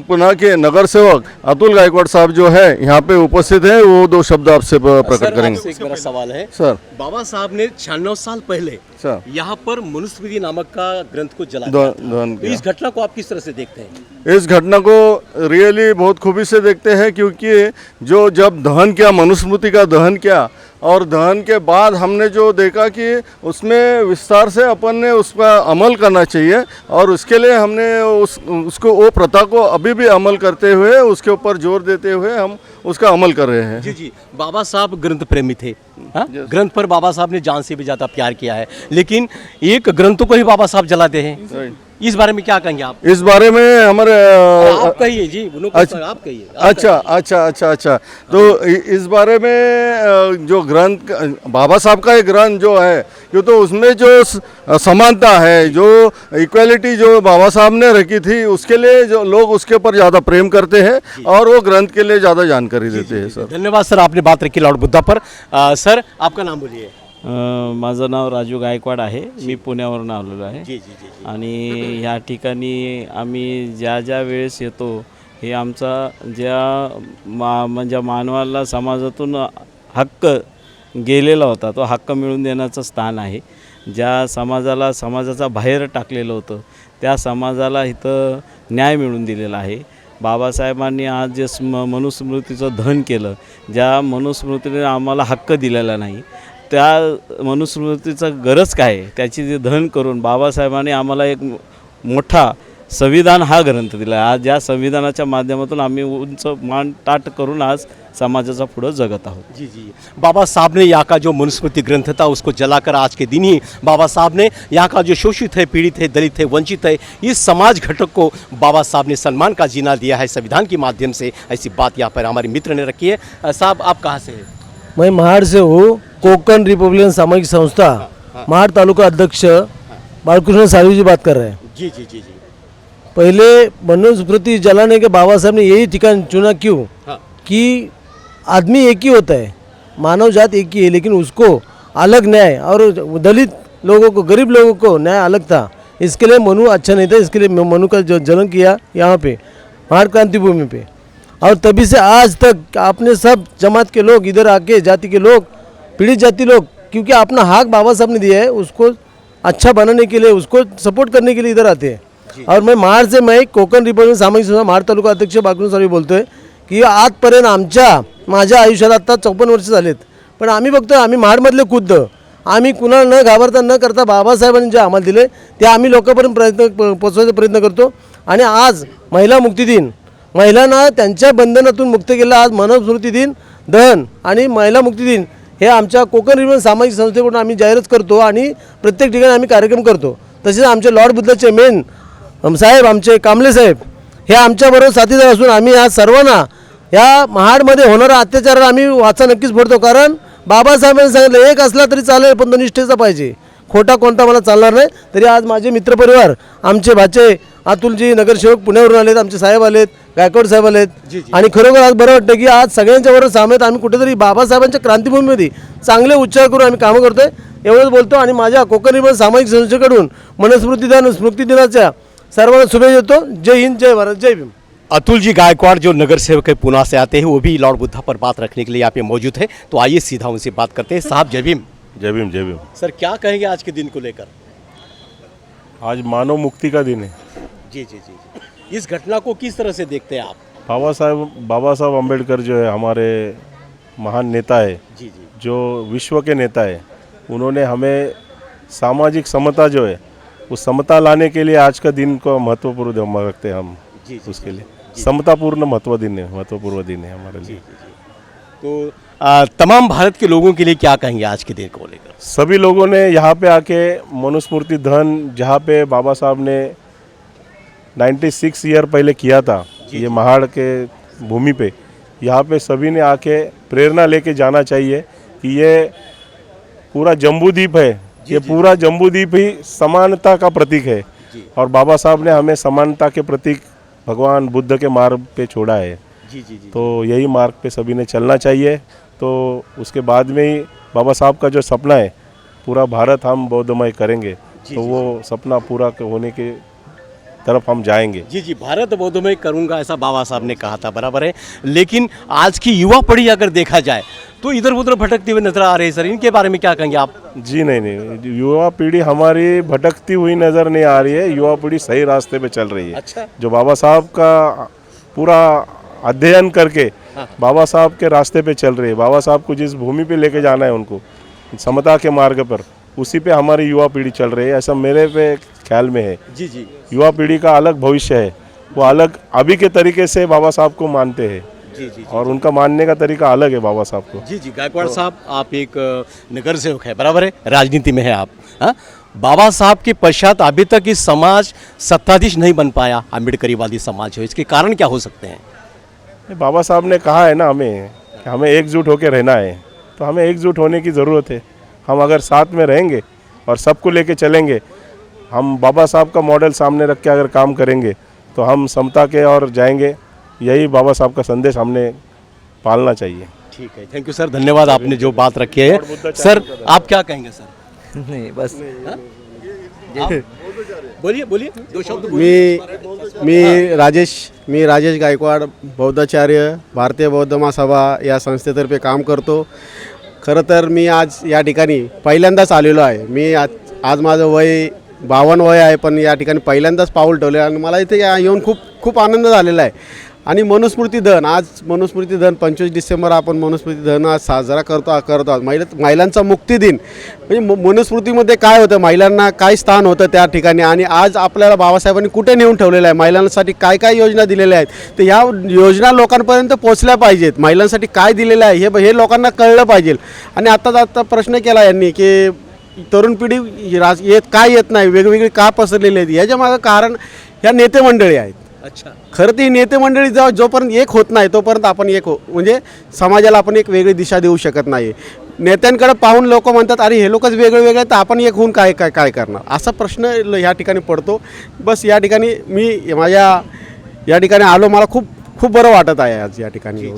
Speaker 11: पुणे के नगर सेवक अतुल गायकवाड़ साहब जो है यहाँ पे उपस्थित हैं, वो 2 शब्द आपसे प्रकट करेंगे।
Speaker 1: सर, एक मेरा सवाल है
Speaker 11: सर।
Speaker 1: बाबा साहब ने 96 साल पहले
Speaker 11: सर
Speaker 1: यहाँ पर मनुस्मृति नामक का ग्रंथ को जलाया था। इस घटना को आप किस तरह से देखते हैं?
Speaker 11: इस घटना को रियली बहुत खूबी से देखते हैं, क्योंकि जो जब दहन किया, मनुस्मृति का दहन किया और दहन के बाद हमने जो देखा कि उसमें विस्तार से अपन ने उस पर अमल करना चाहिए और उसके लिए हमने उसको वो प्रथा को अभी भी अमल करते हुए उसके ऊपर जोर देते हुए हम उसका अमल कर रहे हैं।
Speaker 1: जी जी, बाबा साहब ग्रंथ प्रेमी थे। ग्रंथ पर बाबा साहब ने जान से भी ज़्यादा प्यार किया है, लेकिन एक ग्रंथों को ही बाबा साहब जलाते हैं। इस बारे में क्या कहेंगे आप?
Speaker 11: इस बारे में हमारे
Speaker 1: आप कहिए जी।
Speaker 11: अच्छा,
Speaker 1: आप कहिए।
Speaker 11: अच्छा। तो इस बारे में जो ग्रंथ बाबा साहब का एक ग्रंथ जो है, क्यों तो उसमें जो समानता है, जो इक्वालिटी जो बाबा साहब ने रखी थी, उसके लिए जो लोग उसके ऊपर ज़्यादा प्रेम करते हैं और वो ग्रंथ के लिए ज़्यादा जानकारी देते हैं। सर
Speaker 1: धन्यवाद सर, आपने बात रखी लॉर्ड बुद्धा पर। सर, आपका नाम बोलिए।
Speaker 12: माझं नाव राजू गायकवाड आहे, मी पुण्यावरून आलेलो आहे।
Speaker 1: जी जी जी जी।
Speaker 12: आणि ह्या ठिकाणी आम्ही ज्या वेळेस येतो, हे आमचा म्हणजे मानवाला समाजातून हक्क गेलेला होता, तो हक्क मिळवून देण्याचं स्थान आहे। ज्या समाजाचा बाहेर टाकलेलं होतं, त्या समाजाला इथं न्याय मिळवून दिलेला आहे। बाबासाहेबांनी आज जे मनुस्मृतीचं दहन केलं, ज्या मनुस्मृतीने आम्हाला हक्क दिलेला नाही, त्या मनुस्मृतीचं गरज काय आहे, त्याची जे दहन करून बाबासाहेबांनी आम्हाला एक मोठा संविधान हा ग्रंथ दिला आहे। आज या संविधानाच्या माध्यमातून आम्ही उंच मान ताट करून आज समाजाचा पुढं जगत आहोत।
Speaker 1: जी जी, बाबा साहब ने यहाँ का जो मनुस्मृति ग्रंथ था उसको जलाकर आज के दिन ही बाबा साहब ने यहाँ का जो शोषित है, पीड़ित है, दलित है, वंचित है, इस समाज घटक को बाबा साहब ने सम्मान का जीना दिया है संविधान के माध्यम से। ऐसी बात यहाँ पर हमारे मित्र ने रखी है। साहब, आप कहाँ से हैं?
Speaker 13: मैं महाड़ से हूँ। कोकण रिपब्लिकन सामाजिक संस्था महाड़ तालुका अध्यक्ष बालकृष्ण सालवी जी बात कर रहे हैं।
Speaker 1: जी जी जी जी।
Speaker 13: पहले मनुस्मृति जलाने के बाबा साहब ने यही ठिकान चुना क्यों? कि आदमी एक ही होता है, मानव जात एक ही है, लेकिन उसको अलग न्याय और दलित लोगों को, गरीब लोगों को न्याय अलग था। इसके लिए मनु अच्छा नहीं था, इसके लिए मनु का जो जन्म किया यहाँ पे महान क्रांति भूमि पे, और तभी से आज तक आपने सब जमात के लोग इधर आके, जाति के लोग, पीड़ित जाति लोग, क्योंकि अपना हक बाबा साहब ने दिया है, उसको अच्छा बनाने के लिए, उसको सपोर्ट करने के लिए इधर आते हैं। और मैं महाड से, मैं कोकण रिपब्लिकन सामाजिक संस्था महाड तालुका अध्यक्ष बागुल सर बोलतोय की आजपर्यंत माझ्या आयुष्यात आता 54 वर्ष झालेत, पण आम्ही बघतोय, आम्ही महाडमधले खुद्द आम्ही कुणाला न घाबरता न करता बाबासाहेबांनी जे आम्हाला दिले ते आम्ही लोकांपर्यंत पोचवायचा प्रयत्न करतो। आणि आज महिला मुक्ती दिन, महिलांना त्यांच्या बंधनातून मुक्त केलं, आज मनुस्मृती दिन दहन आणि महिला मुक्ती दिन हे आमच्या कोकण रिपब्लिकन सामाजिक संस्थेकडून आम्ही जाहीरच करतो आणि प्रत्येक ठिकाणी आम्ही कार्यक्रम करतो। तसेच आमचे लॉर्ड बुद्धाचे मेन साहेब, आमचे कांबळे साहेब हे आमच्याबरोबर साथीदार असून आम्ही आज सर्वांना या महाडमध्ये होणारा अत्याचाराला आम्ही वाचा नक्कीच फोडतो। कारण बाबासाहेबांनी सांगितलं एक असला तरी चालेल, पण तो निष्ठेचा पाहिजे, खोटा कोणता मला चालणार नाही। तरी आज माझे मित्रपरिवार, आमचे भाचे अतुलजी नगरसेवक पुण्यावरून आलेत, आमचे साहेब आलेत, गायकवाड साहेब आलेत, आणि खरोखर आज बरं वाटतं की आज सगळ्यांच्या बरोबर सामील आम्ही कुठेतरी बाबासाहेबांच्या क्रांतिभूमीमध्ये चांगले उच्चार करून आम्ही कामं करतोय। एवढंच बोलतो आणि माझ्या कोकण रिपब्लिकन सामाजिक संस्थेकडून मनुस्मृती स्मृती दिनाच्या सर्वांना शुभेच्छा देतो। जय हिंद, जय भारत, जय भीम।
Speaker 1: अतुल जी गायकवाड़ जो नगर सेवक है पुणे से आते हैं, वो भी लॉर्ड बुद्धा पर बात रखने के लिए यहाँ पे मौजूद है, तो आइए सीधा उनसे बात करते हैं। साहब जय भीम।
Speaker 11: जय भीम, जय भीम।
Speaker 1: सर क्या कहेंगे आज के दिन को लेकर?
Speaker 11: आज मानव मुक्ति का दिन है।
Speaker 1: जी जी जी जी, इस घटना को किस तरह से देखते हैं आप?
Speaker 11: बाबा साहब अम्बेडकर जो है हमारे महान नेता है,
Speaker 1: जी जी,
Speaker 11: जो विश्व के नेता है, उन्होंने हमें सामाजिक समता जो है उस समता लाने के लिए आज का दिन को महत्वपूर्ण रखते हैं हम।
Speaker 1: जी,
Speaker 11: उसके लिए समतापूर्ण महत्वपूर्ण दिन है हमारे लिए।
Speaker 1: तो तमाम भारत के लोगों के लिए क्या कहेंगे आज के दिन को लेकर?
Speaker 11: सभी लोगों ने यहाँ पे आके मनुस्मृति दहन, जहाँ पे बाबा साहब ने 96 ईयर पहले किया था, ये महाड़ के भूमि पे, यहाँ पे सभी ने आके प्रेरणा लेके जाना चाहिए कि ये पूरा जम्बूद्वीप है, ये पूरा जम्बूद्वीप ही समानता का प्रतीक है, और बाबा साहब ने हमें समानता के प्रतीक भगवान बुद्ध के मार्ग पे छोड़ा है।
Speaker 1: जी जी जी,
Speaker 11: तो यही मार्ग पे सभी ने चलना चाहिए। तो उसके बाद में ही बाबा साहब का जो सपना है, पूरा भारत हम बौद्धमय करेंगे, तो वो सपना पूरा होने के तरफ हम जाएंगे।
Speaker 1: जी जी, भारत बौद्धमय करूंगा ऐसा बाबा साहब ने कहा था, बराबर है। लेकिन आज की युवा पीढ़ी अगर देखा जाए तो इधर उधर भटकते हुए नजर आ रहे हैं, सर इनके बारे में क्या कहेंगे आप?
Speaker 11: जी नहीं, युवा पीढ़ी हमारी भटकती हुई नज़र नहीं आ रही है, युवा पीढ़ी सही रास्ते पे चल रही है।
Speaker 1: अच्छा,
Speaker 11: जो बाबा साहब का पूरा अध्ययन करके बाबा साहब के रास्ते पे चल रही है, बाबा साहब को जिस भूमि पे लेके जाना है उनको, समता के मार्ग पर, उसी पे हमारी युवा पीढ़ी चल रही है, ऐसा मेरे पे ख्याल में है।
Speaker 1: जी जी,
Speaker 11: युवा पीढ़ी का अलग भविष्य है, वो अलग अभी के तरीके से बाबा साहब को मानते हैं,
Speaker 1: जी जी,
Speaker 11: और उनका मानने का तरीका अलग है बाबा साहब को।
Speaker 1: जी जी, गायकवाड़ साहब आप एक नगर सेवक है, बराबर है, राजनीति में है आप। हाँ, बाबा साहब के पश्चात अभी तक इस समाज सत्ताधीश नहीं बन पाया, अम्बेडकरीवादी समाज हो, इसके कारण क्या हो सकते हैं?
Speaker 11: बाबा साहब ने कहा है ना हमें कि हमें एकजुट होकर रहना है, तो हमें एकजुट होने की ज़रूरत है। हम अगर साथ में रहेंगे और सबको लेके चलेंगे, हम बाबा साहब का मॉडल सामने रख के अगर काम करेंगे, तो हम समता के और जाएंगे। यही बाबा साहब का संदेश हमने पालना चाहिए।
Speaker 1: ठीक है, थैंक यू सर, धन्यवाद आपने जो बात रखी है। सर आप क्या कहेंगे सर?
Speaker 13: नहीं बस
Speaker 1: बोलिए बोलिए, दो शब्द बोलिए।
Speaker 14: मी राजेश गायकवाड, बौद्धाचार्य, भारतीय बौद्ध महासभा या संस्थेतर्फे काम करतो। खरं तर मी आज या ठिकाणी पहिल्यांदाच आलेलो आहे। मी आज माझं वय 52 वय आहे, पण या ठिकाणी पहिल्यांदाच पाऊल ठेवले आणि मला इथे येऊन खूप आनंद झालेला आहे। आणि मनुस्मृती दहन, आज मनुस्मृती दहन 25 डिसेंबर आपण मनुस्मृती दहन आज साजरा करतो। महिलांचा मुक्ती दिन, म्हणजे मनुस्मृतीमध्ये काय होतं, महिलांना काय स्थान होतं त्या ठिकाणी, आणि आज आपल्याला बाबासाहेबांनी कुठे नेऊन ठेवलेलं आहे, महिलांसाठी काय काय योजना दिलेल्या आहेत, तर ह्या योजना लोकांपर्यंत पोहोचल्या पाहिजेत। महिलांसाठी काय दिलेलं आहे हे लोकांना कळलं पाहिजे। आणि आता प्रश्न केला यांनी की तरुण पिढी येत नाही, वेगवेगळी का पसरलेली आहेत, याच्या मागं कारण ह्या नेते मंडळी आहेत।
Speaker 1: अच्छा,
Speaker 14: खरं ती नेते मंडळी जोपर्यंत एक होत नाही तोपर्यंत आपण म्हणजे समाजाला आपण एक वेगळी दिशा देऊ शकत नाही। नेत्यांकडे पाहून लोक म्हणतात अरे हे लोकच वेगळे वेगळे तर आपण एक होऊन काय काय काय करणार असा प्रश्न ह्या ठिकाणी पडतो. बस या ठिकाणी मी माझ्या या ठिकाणी आलो, मला खूप खूप बरं वाटत आहे आज या ठिकाणी.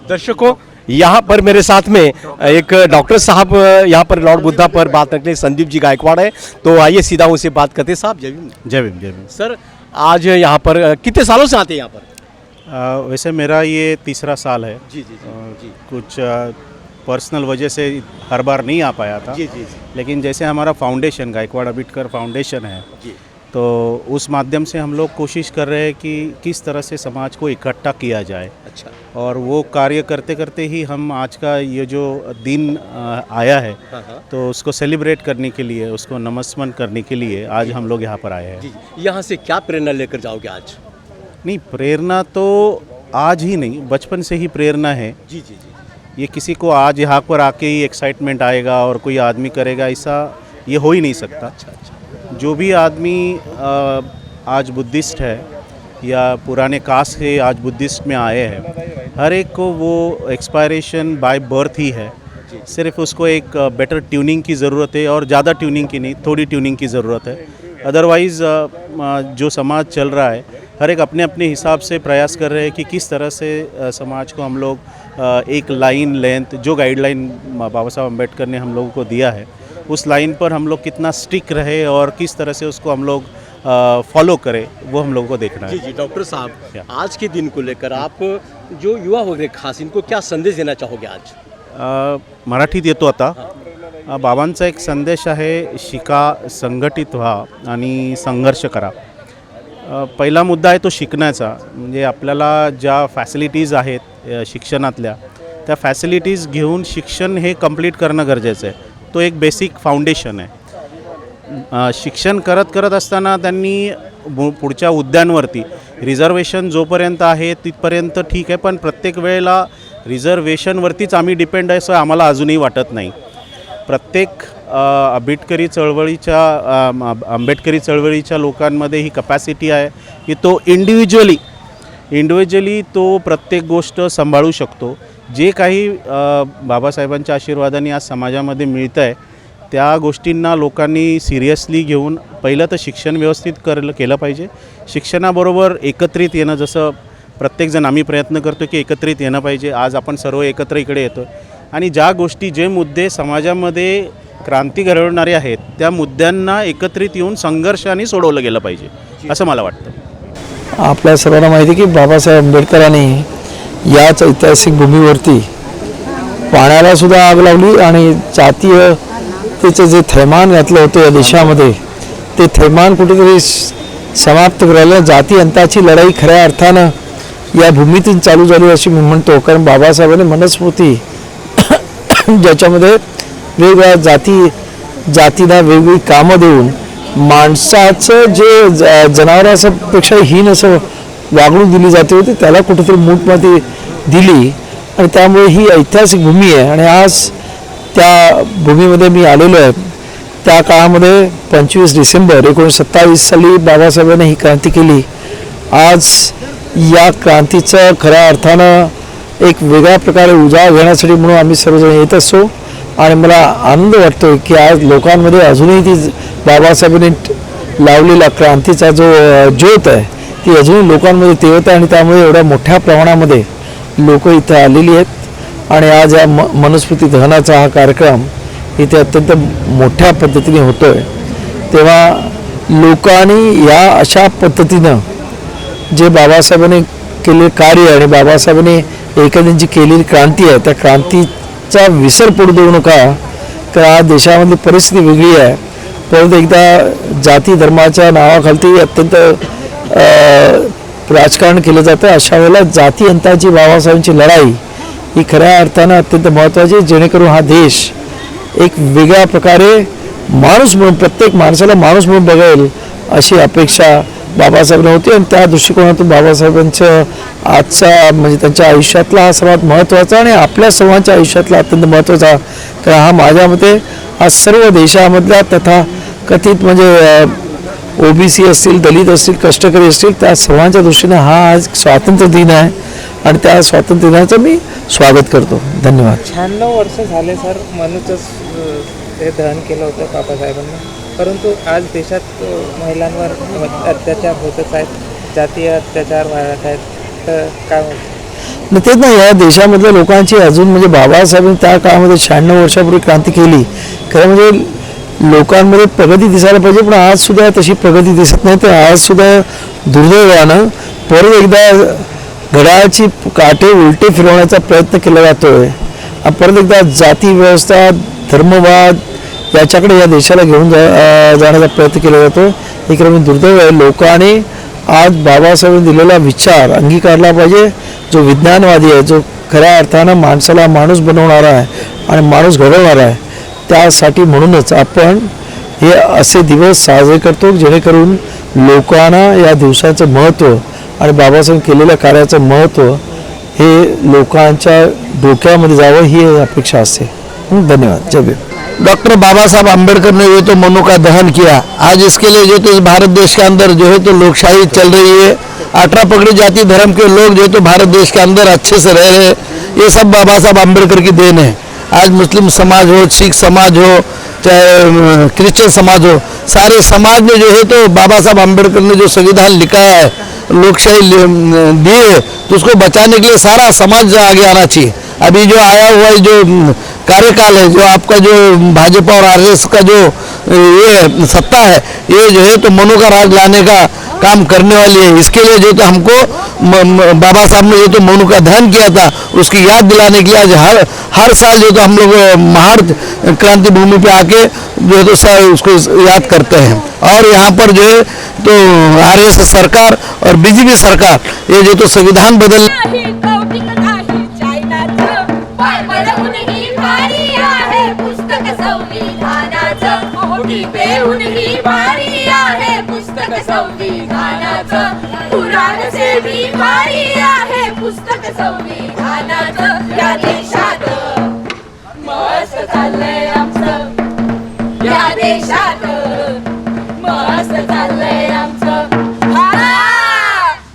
Speaker 1: दर्शकों, यहाँ पर मेरे साथ में एक डॉक्टर साहब यहाँ पर लॉर्ड बुद्धा पर बात करने के लिए संदीप जी गायकवाड़ है, तो आइए सीधा उनसे बात करते हैं. साहब जय भीम.
Speaker 15: जय भीम जय भीम.
Speaker 1: सर आज यहाँ पर कितने सालों से आते हैं यहाँ पर?
Speaker 15: वैसे मेरा ये तीसरा साल है.
Speaker 1: जी जी जी.
Speaker 15: कुछ पर्सनल वजह से हर बार नहीं आ पाया था.
Speaker 1: जी जी.
Speaker 15: लेकिन जैसे हमारा फाउंडेशन गायकवाड़ अम्बेडकर फाउंडेशन है, तो उस माध्यम से हम लोग कोशिश कर रहे हैं कि किस तरह से समाज को इकट्ठा किया जाए.
Speaker 1: अच्छा.
Speaker 15: और वो कार्य करते करते ही हम आज का ये जो दिन आया है, तो उसको सेलिब्रेट करने के लिए, उसको नमस्मन करने के लिए आज हम लोग यहाँ पर आए हैं.
Speaker 1: यहाँ से क्या प्रेरणा लेकर जाओगे आज?
Speaker 15: नहीं, प्रेरणा तो आज ही नहीं, बचपन से ही प्रेरणा है.
Speaker 1: जी जी जी.
Speaker 15: ये किसी को आज यहाँ पर आके ही एक्साइटमेंट आएगा और कोई आदमी करेगा, ऐसा ये हो ही नहीं सकता.
Speaker 1: अच्छा.
Speaker 15: जो भी आदमी आज बुद्धिस्ट है या पुराने कास्ट से आज बुद्धिस्ट में आए हैं, हर एक को वो एक्सपायरेशन बाय बर्थ ही है. सिर्फ उसको एक बेटर ट्यूनिंग की ज़रूरत है, और ज़्यादा ट्यूनिंग की नहीं, थोड़ी ट्यूनिंग की ज़रूरत है. अदरवाइज़ जो समाज चल रहा है, हर एक अपने अपने हिसाब से प्रयास कर रहे हैं कि किस तरह से समाज को हम लोग एक लाइन लेंथ, जो गाइडलाइन बाबा साहब अम्बेडकर ने हम लोगों को दिया है, उस लाइन पर हम लोग कितना स्टिक रहे और किस तरह से उसको हम लोग फॉलो करें, वो हम लोगों को देखना है.
Speaker 1: जी जी. डॉक्टर साहब, आज के दिन को लेकर आप जो युवा वगैरह खास, इनको क्या संदेश देना चाहोगे आज?
Speaker 15: मराठीत येतो आता. बाबांचा एक संदेश आहे, शिका, संघटित व्हा आणि संघर्ष करा. पहिला मुद्दा आहे तो शिकण्याचा. म्हणजे आपल्याला ज्या फॅसिलिटीज आहेत शिक्षणातल्या, त्या फॅसिलिटीज घेऊन शिक्षण हे कंप्लीट करणं गरजेचं आहे. तो एक बेसिक फाउंडेशन आहे. शिक्षण करत करत असताना त्यांनी पुढच्या उद्यानवरती रिझर्वेशन जोपर्यंत आहे तिथपर्यंत ठीक आहे, पण प्रत्येक वेळेला रिझर्वेशनवरतीच आम्ही डिपेंड आहे असं आम्हाला अजूनही वाटत नाही. प्रत्येक आंबेडकरी चळवळीच्या लोकांमध्ये ही कपॅसिटी आहे की तो इंडिव्हिज्युअली तो प्रत्येक गोष्ट सांभाळू शकतो. जे काही बाबासाहेबांच्या आशीर्वादाने आज समाजामध्ये मिळतं आहे, त्या गोष्टींना लोकांनी सिरियसली घेऊन पहिलं तर शिक्षण व्यवस्थित केलं पाहिजे. शिक्षणाबरोबर एकत्रित येणं, जसं प्रत्येकजण आम्ही प्रयत्न करतो की एकत्रित येणं पाहिजे. आज आपण सर्व एकत्र इकडे येतो आणि ज्या गोष्टी, जे मुद्दे समाजामध्ये क्रांती घडवणारे आहेत, त्या मुद्द्यांना एकत्रित येऊन संघर्षाने सोडवलं गेलं पाहिजे असं मला वाटतं.
Speaker 13: आपल्या सर्वांना माहिती की बाबासाहेब आंबेडकरांनी याच ऐतिहासिक भूमीवरती पाण्याला सुद्धा आग लावली आणि जातीय त्याचं जे थैमान घातलं होतं या देशामध्ये, ते थैमान कुठेतरी समाप्त करायला जाती अंताची लढाई खऱ्या अर्थानं या भूमीतून चालू झाली अशी मी म्हणतो. कारण बाबासाहेबांनी मनुस्मृती ज्याच्यामध्ये वेगवेगळ्या जातीला वेगवेगळी कामं देऊन माणसाचं जे जनावरांपेक्षा हीन असं वागणूक दिली जाते होती, त्याला कुठेतरी मूठमध्ये दिली. आणि त्यामुळे ही ऐतिहासिक भूमी आहे. आणि आज त्या भूमीमध्ये मी आलेलो आहे. त्या काळामध्ये 25 डिसेंबर 1927 साली बाबासाहेबांनी ही क्रांती केली. आज या क्रांतीचं खऱ्या अर्थानं एक वेगळ्या प्रकारे उजाळा घेण्यासाठी म्हणून आम्ही सर्वजण येत असतो. आणि मला आनंद वाटतो की आज लोकांमध्ये अजूनही ती बाबासाहेबांनी लावलेला क्रांतीचा जो ज्योत आहे, ती अजूनही लोकांमध्ये तेवत आहे. आणि त्यामुळे एवढ्या मोठ्या प्रमाणामध्ये लोक इथं आलेली आहेत. आणि आज या मनुस्मृती दहनाचा हा कार्यक्रम इथे अत्यंत मोठ्या पद्धतीने होतो आहे. तेव्हा लोकांनी या अशा पद्धतीनं जे बाबासाहेबांनी केले कार्य आणि बाबासाहेबांनी एखाद्यांची केलेली क्रांती आहे, त्या क्रांतीचा विसर पडू देऊ नका. तर आज देशामधली परिस्थिती वेगळी आहे. परंतु एकदा जाती धर्माच्या नावाखालती अत्यंत राजकारण केलं जातं. अशा वेळेला जाती अंताची बाबासाहेबांची लढाई ही खऱ्या अर्थानं अत्यंत महत्त्वाची आहे, जेणेकरून हा देश एक वेगळ्या प्रकारे माणूस म्हणून, प्रत्येक माणसाला माणूस म्हणून बघेल अशी अपेक्षा बाबासाहेबांना होती. आणि त्या दृष्टिकोनातून बाबासाहेबांचं आजचा म्हणजे त्यांच्या आयुष्यातला हा सर्वात महत्त्वाचा आणि आपल्या सर्वांच्या आयुष्यातला अत्यंत महत्त्वाचा, कारण हा माझ्या मते हा सर्व देशामधल्या तथा कथित म्हणजे OBC असतील, दलित असतील, कष्टकरी असतील, त्या सर्वांच्या दृष्टीने हा आज स्वातंत्र्य दिन आहे आणि त्या स्वातंत्र्य दिनाचं मी स्वागत करतो. धन्यवाद.
Speaker 16: 96 वर्ष झाले सर मनूचं हे दहन केलं होतं बाबासाहेबांनी, परंतु आज देशात महिलांवर अत्याचार होतच आहेत, जातीय अत्याचार वाढत आहेत, तर काय होतं?
Speaker 13: तेच ना, या देशामधल्या लोकांची अजून म्हणजे बाबासाहेबांनी त्या काळामध्ये 96 वर्षापूर्वी क्रांती केली. खरं म्हणजे लोकांमध्ये प्रगती दिसायला पाहिजे, पण आजसुद्धा तशी प्रगती दिसत नाही. तर आजसुद्धा दुर्दैवानं परत एकदा घड्याळाची काटे उलटे फिरवण्याचा प्रयत्न केला जातो आहे. परत एकदा जाती व्यवस्था, धर्मवाद याच्याकडे या देशाला घेऊन जाण्याचा प्रयत्न केला जातो. हे क्रम दुर्दैव आहे. लोकांनी आज बाबासाहेबांनी दिलेला विचार अंगीकारला पाहिजे, जो विज्ञानवादी आहे, जो खऱ्या अर्थानं माणसाला माणूस बनवणारा आहे आणि माणूस घडवणारा आहे. त्यासाठी म्हणूनच आपण हे असे दिवस साजरे करतो, जेणेकरून लोकांना या दिवसाचं महत्त्व आणि बाबासाहेब केलेल्या कार्याचं महत्त्व हे लोकांच्या डोक्यामध्ये जावं ही अपेक्षा असते. धन्यवाद. जय भीम.
Speaker 17: डॉक्टर बाबा साहब आम्बेडकर ने जो तो मनु का दहन किया, आज इसके लिए जो तो भारत देश के अंदर जो है तो लोकशाही चल रही है. 18 पगड़ी जाति धर्म के लोग जो तो भारत देश के अंदर अच्छे से रह रहे हैं. ये सब बाबा साहब आम्बेडकर की देन है. आज मुस्लिम समाज हो, सिख समाज हो, चाहे क्रिश्चियन समाज हो, सारे समाज में जो है तो बाबा साहब आम्बेडकर ने जो संविधान लिखा है, लोकशाही दी है, तो उसको बचाने के लिए सारा समाज आगे आना चाहिए. अभी जो आया हुआ जो कार्यकाल है, जो आपका जो भाजपा और RSS का जो ये सत्ता है, ये जो है तो मनु का राज लाने का काम करने वाली है. इसके लिए जो तो हमको बाबा साहब ने जो तो मनु का दहन किया था, उसकी याद दिलाने के लिए आज हर साल जो तो हम लोग महाड़ क्रांति भूमि पे आके जो है तो उसको याद करते हैं. और यहाँ पर जो है तो RSS सरकार और BJP सरकार ये जो तो संविधान बदल
Speaker 18: पुराण से भी भारी आहे पुस्तक संविधानाचं. या देशात मस्त चाललंय आमचं, या देशात मस्त चाललंय आमचं.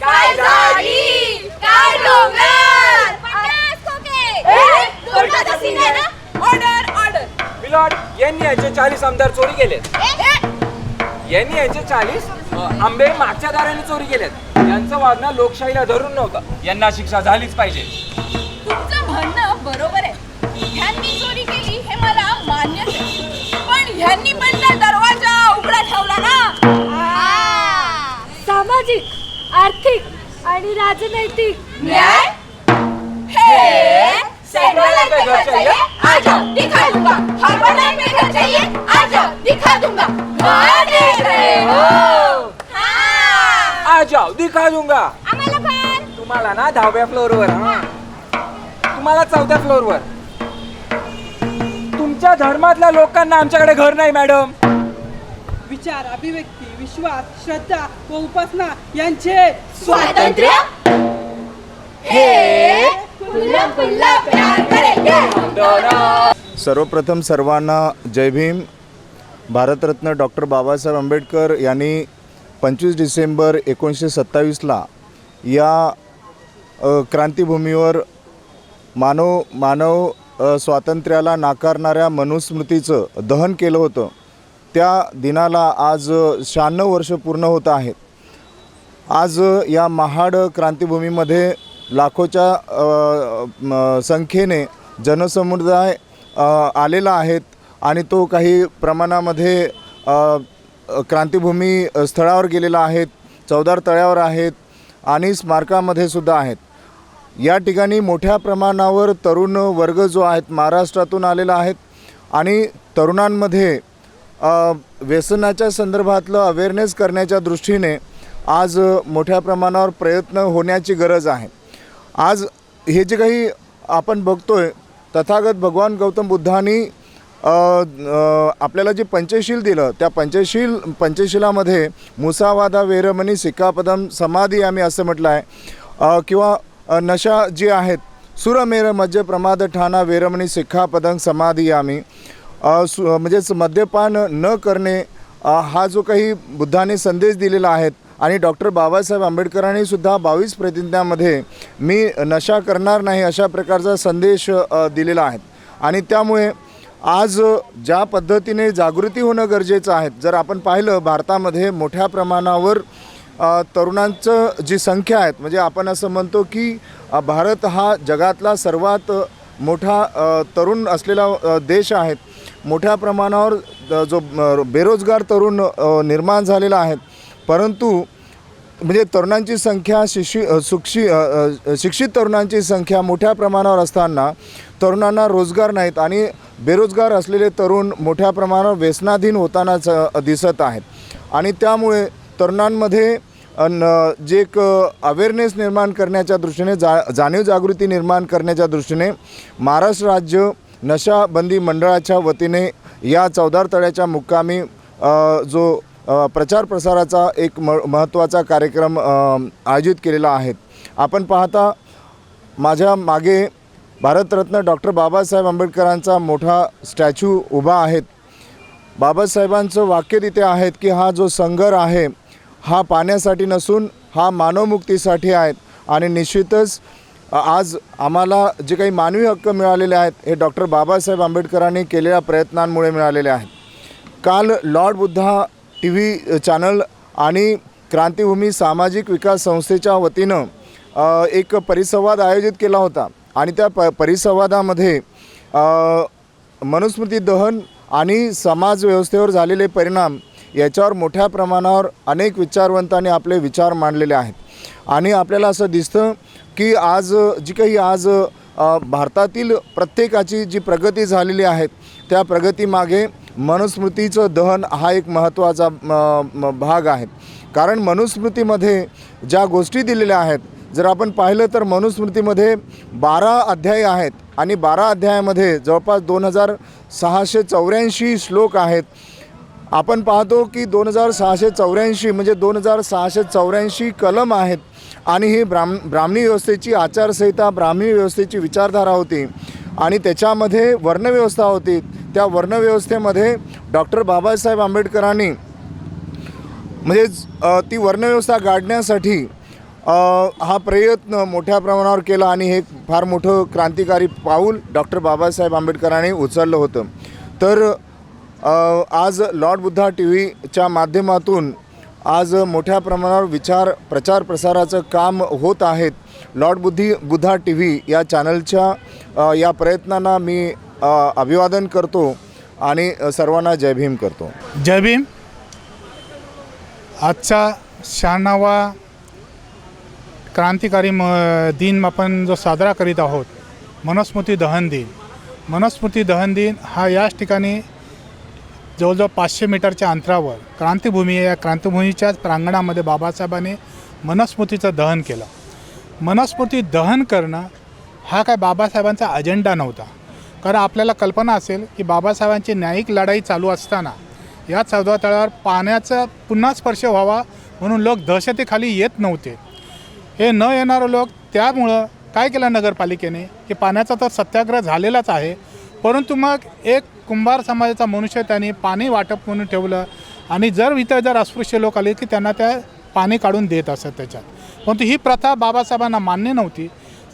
Speaker 18: काय झाडी, काय डोंगर, कोर्टाचा सीन आहे ना. Order order.
Speaker 16: मिलॉर्ड, यांनी यांचे 40 आमदार चोरी केले. यांनी यांचे 40 आंबे मागच्या दाराने चोरी केलेत. यांचं वागणं लोकशाहीला धरून नव्हतं. यांना शिक्षा झालीच पाहिजे.
Speaker 18: तुमचं म्हणणं बरोबर आहे. ह्यांनी चोरी केली हे मला मान्यच आहे, पण ह्यांनी पण तर दरवाजा उघडा ठेवला ना.
Speaker 19: सामाजिक, आर्थिक आणि राजनैतिक
Speaker 18: न्याय हे सैन्याला पे घर चाहिए, आ जाओ दिखा दूंगा. हरबनाई में घर चाहिए, आ जाओ दिखा दूंगा. देख रहे हो,
Speaker 16: आ जाओ दिखा दूंगा. तुम्हाला ना 10व्या फ्लोअरवर, तुम्हाला 4थ्या फ्लोअरवर. तुमच्या धर्मातल्या लोकांना आमच्याकडे घर नाही मॅडम.
Speaker 20: विचार, अभिव्यक्ती, विश्वास, श्रद्धा व उपासना यांचे
Speaker 18: स्वातंत्र्य हे खुल्ला खुल्ला प्यार करेंगे हम दोनों.
Speaker 21: सर्वप्रथम सर्वांना जय भीम. भारतरत्न डॉक्टर बाबासाहेब आंबेडकर यांनी 25 डिसेंबर 1927ला या क्रांतिभूमीवर मानव स्वातंत्र्याला नाकारणाऱ्या मनुस्मृतीचं दहन केलं होतं. त्या दिनाला आज 96 वर्ष पूर्ण होत आहेत. आज या महाड क्रांतिभूमीमध्ये लाखोच्या संख्येने जनसमुदाय आलेला आहेत आणि तो काही प्रमाणामध्ये क्रांतिभूमी स्थळावर गेलेला आहेत, चौदार तळ्यावर आहेत आणि स्मारकामध्ये सुद्धा आहेत. या ठिकाणी मोठ्या प्रमाणावर तरुण वर्ग जो आहेत महाराष्ट्रातून आलेला आहेत आणि तरुणांमध्ये व्यसनाच्या संदर्भातलं अवेअरनेस करण्याच्या दृष्टीने आज मोठ्या प्रमाणावर प्रयत्न होण्याची गरज आहे. आज हे जे काही आपण बघतोय, तथागत भगवान गौतम बुद्धांनी आपल्याला जे पंचशील दिलं, त्या पंचशिलामध्ये मुसावादा वेरमणी सिक्कापदम समाधी आम्ही असं म्हटलं आहे. किंवा नशा जी आहेत, सुरमेर मज्ज प्रमाद ठाणा वेरमणी सिक्कापदम समाधी आम्ही म्हणजेच मद्यपान न करणे, हा जो काही बुद्धाने संदेश दिलेला आहे आणि डॉक्टर बाबासाहेब आंबेडकरांनी सुद्धा 22 प्रतिज्ञामध्ये मी नशा करणार नाही अशा प्रकारचा संदेश दिलेला आहे. आणि त्यामुळे आज ज्या पद्धतीने जागृती होणं गरजेचं आहे. जर आपण पाहिलं भारतामध्ये मोठ्या प्रमाणावर तरुणांचं जी संख्या आहे, म्हणजे आपण असं म्हणतो की भारत हा जगातला सर्वात मोठा तरुण असलेला देश आहे. मोठ्या प्रमाणावर जो बेरोजगार तरुण निर्माण झालेला आहे, परंतु म्हणजे तरुणांची संख्या शिक्षित तरुणांची संख्या मोठ्या प्रमाणावर असताना तरुणांना रोजगार नाहीत आणि बेरोजगार असलेले तरुण मोठ्या प्रमाणावर व्यसनाधीन होतानाच दिसत आहेत. आणि त्यामुळे तरुणांमध्ये जे एक अवेअरनेस निर्माण करण्याच्या दृष्टीने जाणीव जागृती निर्माण करण्याच्या दृष्टीने महाराष्ट्र राज्य नशाबंदी मंडळाच्या वतीने या चवदार तळ्याच्या मुक्कामी जो प्रचार प्रसाराचा एक महत्त्वाचा कार्यक्रम आयोजित केलेला आहे. आपण पाहता माझ्या मागे भारतरत्न डॉक्टर बाबासाहेब आंबेडकरांचा मोठा स्टॅच्यू उभा आहे. बाबासाहेबांचं वाक्य तिथे आहेत की हा जो संघर्ष आहे हा पाण्यासाठी नसून हा मानवमुक्तीसाठी आहे. आणि निश्चितच आज आम्हाला जे काही मानवी हक्क मिळालेले आहेत हे डॉक्टर बाबासाहेब आंबेडकरांनी केलेल्या प्रयत्नांमुळे मिळालेले आहेत. काल लॉर्ड बुद्धा TV चॅनल आणि क्रांतिभूमी सामाजिक विकास संस्थेच्या वतीनं एक परिसंवाद आयोजित केला होता. आणि त्या परिसंवादामध्ये मनुस्मृती दहन आणि समाज व्यवस्थेवर झालेले परिणाम याच्यावर मोठ्या प्रमाणावर अनेक विचारवंतांनी आपले विचार मांडलेले आहेत. आणि आपल्याला असं दिसतं की आज जी काही आज भारतातील प्रत्येकाची जी प्रगती झालेली आहे त्या प्रगतीमागे मनुस्मृतीचं दहन हा एक महत्त्वाचा भाग आहे. कारण मनुस्मृतीमध्ये ज्या गोष्टी दिलेल्या आहेत, जर आपण पाहिलं तर मनुस्मृतीमध्ये 12 अध्याय आहेत आणि 12 अध्यायामध्ये जवळपास 2684 श्लोक आहेत. आपण पाहतो की 2684 म्हणजे 2684 कलम आहेत. आणि ही ब्राह्मणी व्यवस्थेची आचारसंहिता, ब्राह्मणी व्यवस्थेची विचारधारा होती आणि त्याच्यामध्ये वर्णव्यवस्था होती. त्या वर्णव्यवस्थेमध्ये डॉक्टर बाबासाहेब आंबेडकरांनी म्हणजे ती वर्णव्यवस्था गाडण्यासाठी हा प्रयत्न मोठ्या प्रमाणावर केला आणि हे फार मोठं क्रांतिकारी पाऊल डॉक्टर बाबासाहेब आंबेडकरांनी उचललं होतं. तर आज लॉर्ड बुद्धा TVच्या माध्यमातून आज मोठ्या प्रमाणावर प्रचार प्रसाराचं काम होत आहेत. लॉर्ड बुद्धा TV या चॅनलच्या या प्रयत्नांना मी अभिवादन करतो आणि सर्वांना जय भीम करतो.
Speaker 3: जय भीम. आजचा 96वा क्रांतिकारी दिन आपण जो साजरा करीत आहोत, मनुस्मृती दहन दिन. मनुस्मृती दहन दिन हा याच ठिकाणी जवळजवळ 500 मीटरच्या अंतरावर क्रांतिभूमी, या क्रांतिभूमीच्याच प्रांगणामध्ये बाबासाहेबांनी मनुस्मृतीचं दहन केलं. मनुस्मृती दहन करणं हा काय बाबासाहेबांचा अजेंडा नव्हता. कारण आपल्याला कल्पना असेल की बाबासाहेबांची न्यायिक लढाई चालू असताना या चौदा तळ्यावर पाण्याचा पुन्हा स्पर्श व्हावा म्हणून लोक दहशतीखाली येत नव्हते. हे न येणारे लोक, त्यामुळं काय केलं नगरपालिकेने की पाण्याचा तर सत्याग्रह झालेलाच आहे, परंतु मग एक कुंभार समाजाचा मनुष्य त्यांनी पाणी वाटप म्हणून ठेवलं. आणि इथं जर अस्पृश्य लोक आले की त्यांना त्या पाणी काढून देत असत त्याच्यात. परंतु ही प्रथा बाबासाहेबांना मान्य नव्हती.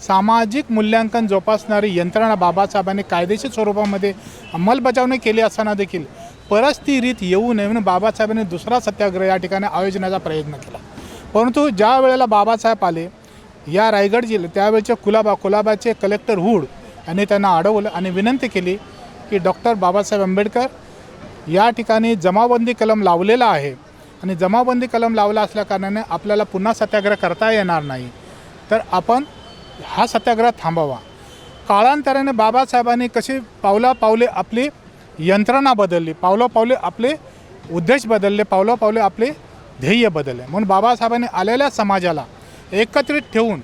Speaker 3: सामाजिक मूल्यांकन जोपासणारी यंत्रणा बाबासाहेबांनी कायदेशीर स्वरूपामध्ये अंमलबजावणी केली असताना देखील परस्थितीत येऊ नये म्हणून बाबासाहेबांनी दुसरा सत्याग्रह या ठिकाणी आयोजनाचा प्रयत्न केला. परंतु ज्या वेळेला बाबासाहेब आले या रायगड जिल्ह्यात, त्यावेळेचे कुलाबाचे कलेक्टर हुड यांनी त्यांना अडवलं आणि विनंती केली की डॉक्टर बाबासाहेब आंबेडकर या ठिकाणी जमावबंदी कलम लावलेला आहे आणि जमावबंदी कलम लावला असल्याकारणाने आपल्याला पुन्हा सत्याग्रह करता येणार नाही, तर आपण हा सत्याग्रह थांबवा. काळांतराने बाबासाहेबांनी कशी पावले आपली यंत्रणा बदलली, पावले आपले उद्देश बदलले, पावले आपले ध्येय बदलले. म्हणून बाबासाहेबांनी आलेल्या समाजाला एकत्रित ठेवून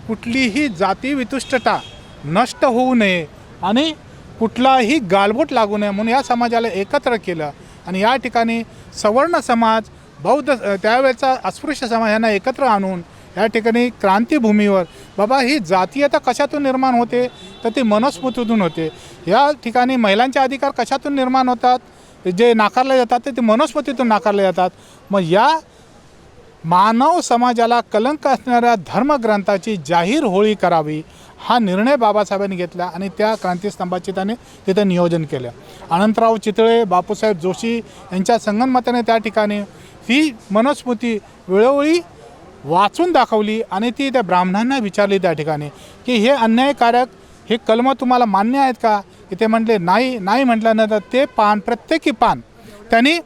Speaker 3: कुठलीही जातीवितुष्टता नष्ट होऊ नये आणि कुठलाही गालबोट लागू नये म्हणून या समाजाला एकत्र केलं. आणि या ठिकाणी सवर्ण समाज, बौद्ध, त्यावेळेचा अस्पृश्य समाज यांना एकत्र आणून या ठिकाणी क्रांतिभूमीवर बाबा ही जातीयता कशातून निर्माण होते, तर ती मनुस्मृतीतून होते. या ठिकाणी महिलांचे अधिकार कशातून निर्माण होतात, जे नाकारले जातात ते मनुस्मृतीतून नाकारले जातात. मग या मानव समाजाला कलंक असणाऱ्या धर्मग्रंथाची जाहीर होळी करावी हा निर्णय बाबासाहेबांनी घेतला आणि त्या क्रांतीस्तंभाचे त्याने तिथं नियोजन केलं. अनंतराव चितळे, बापूसाहेब जोशी यांच्या संगनमताने त्या ठिकाणी ही मनुस्मृती वेळोवेळी वाचून दाखवली आणि ती त्या ब्राह्मणांना विचारली त्या ठिकाणी की हे अन्यायकारक हे कलम तुम्हाला मान्य आहेत का. ते म्हटले नाही म्हटल्यानंतर ते पान प्रत्येकी पान त्यांनी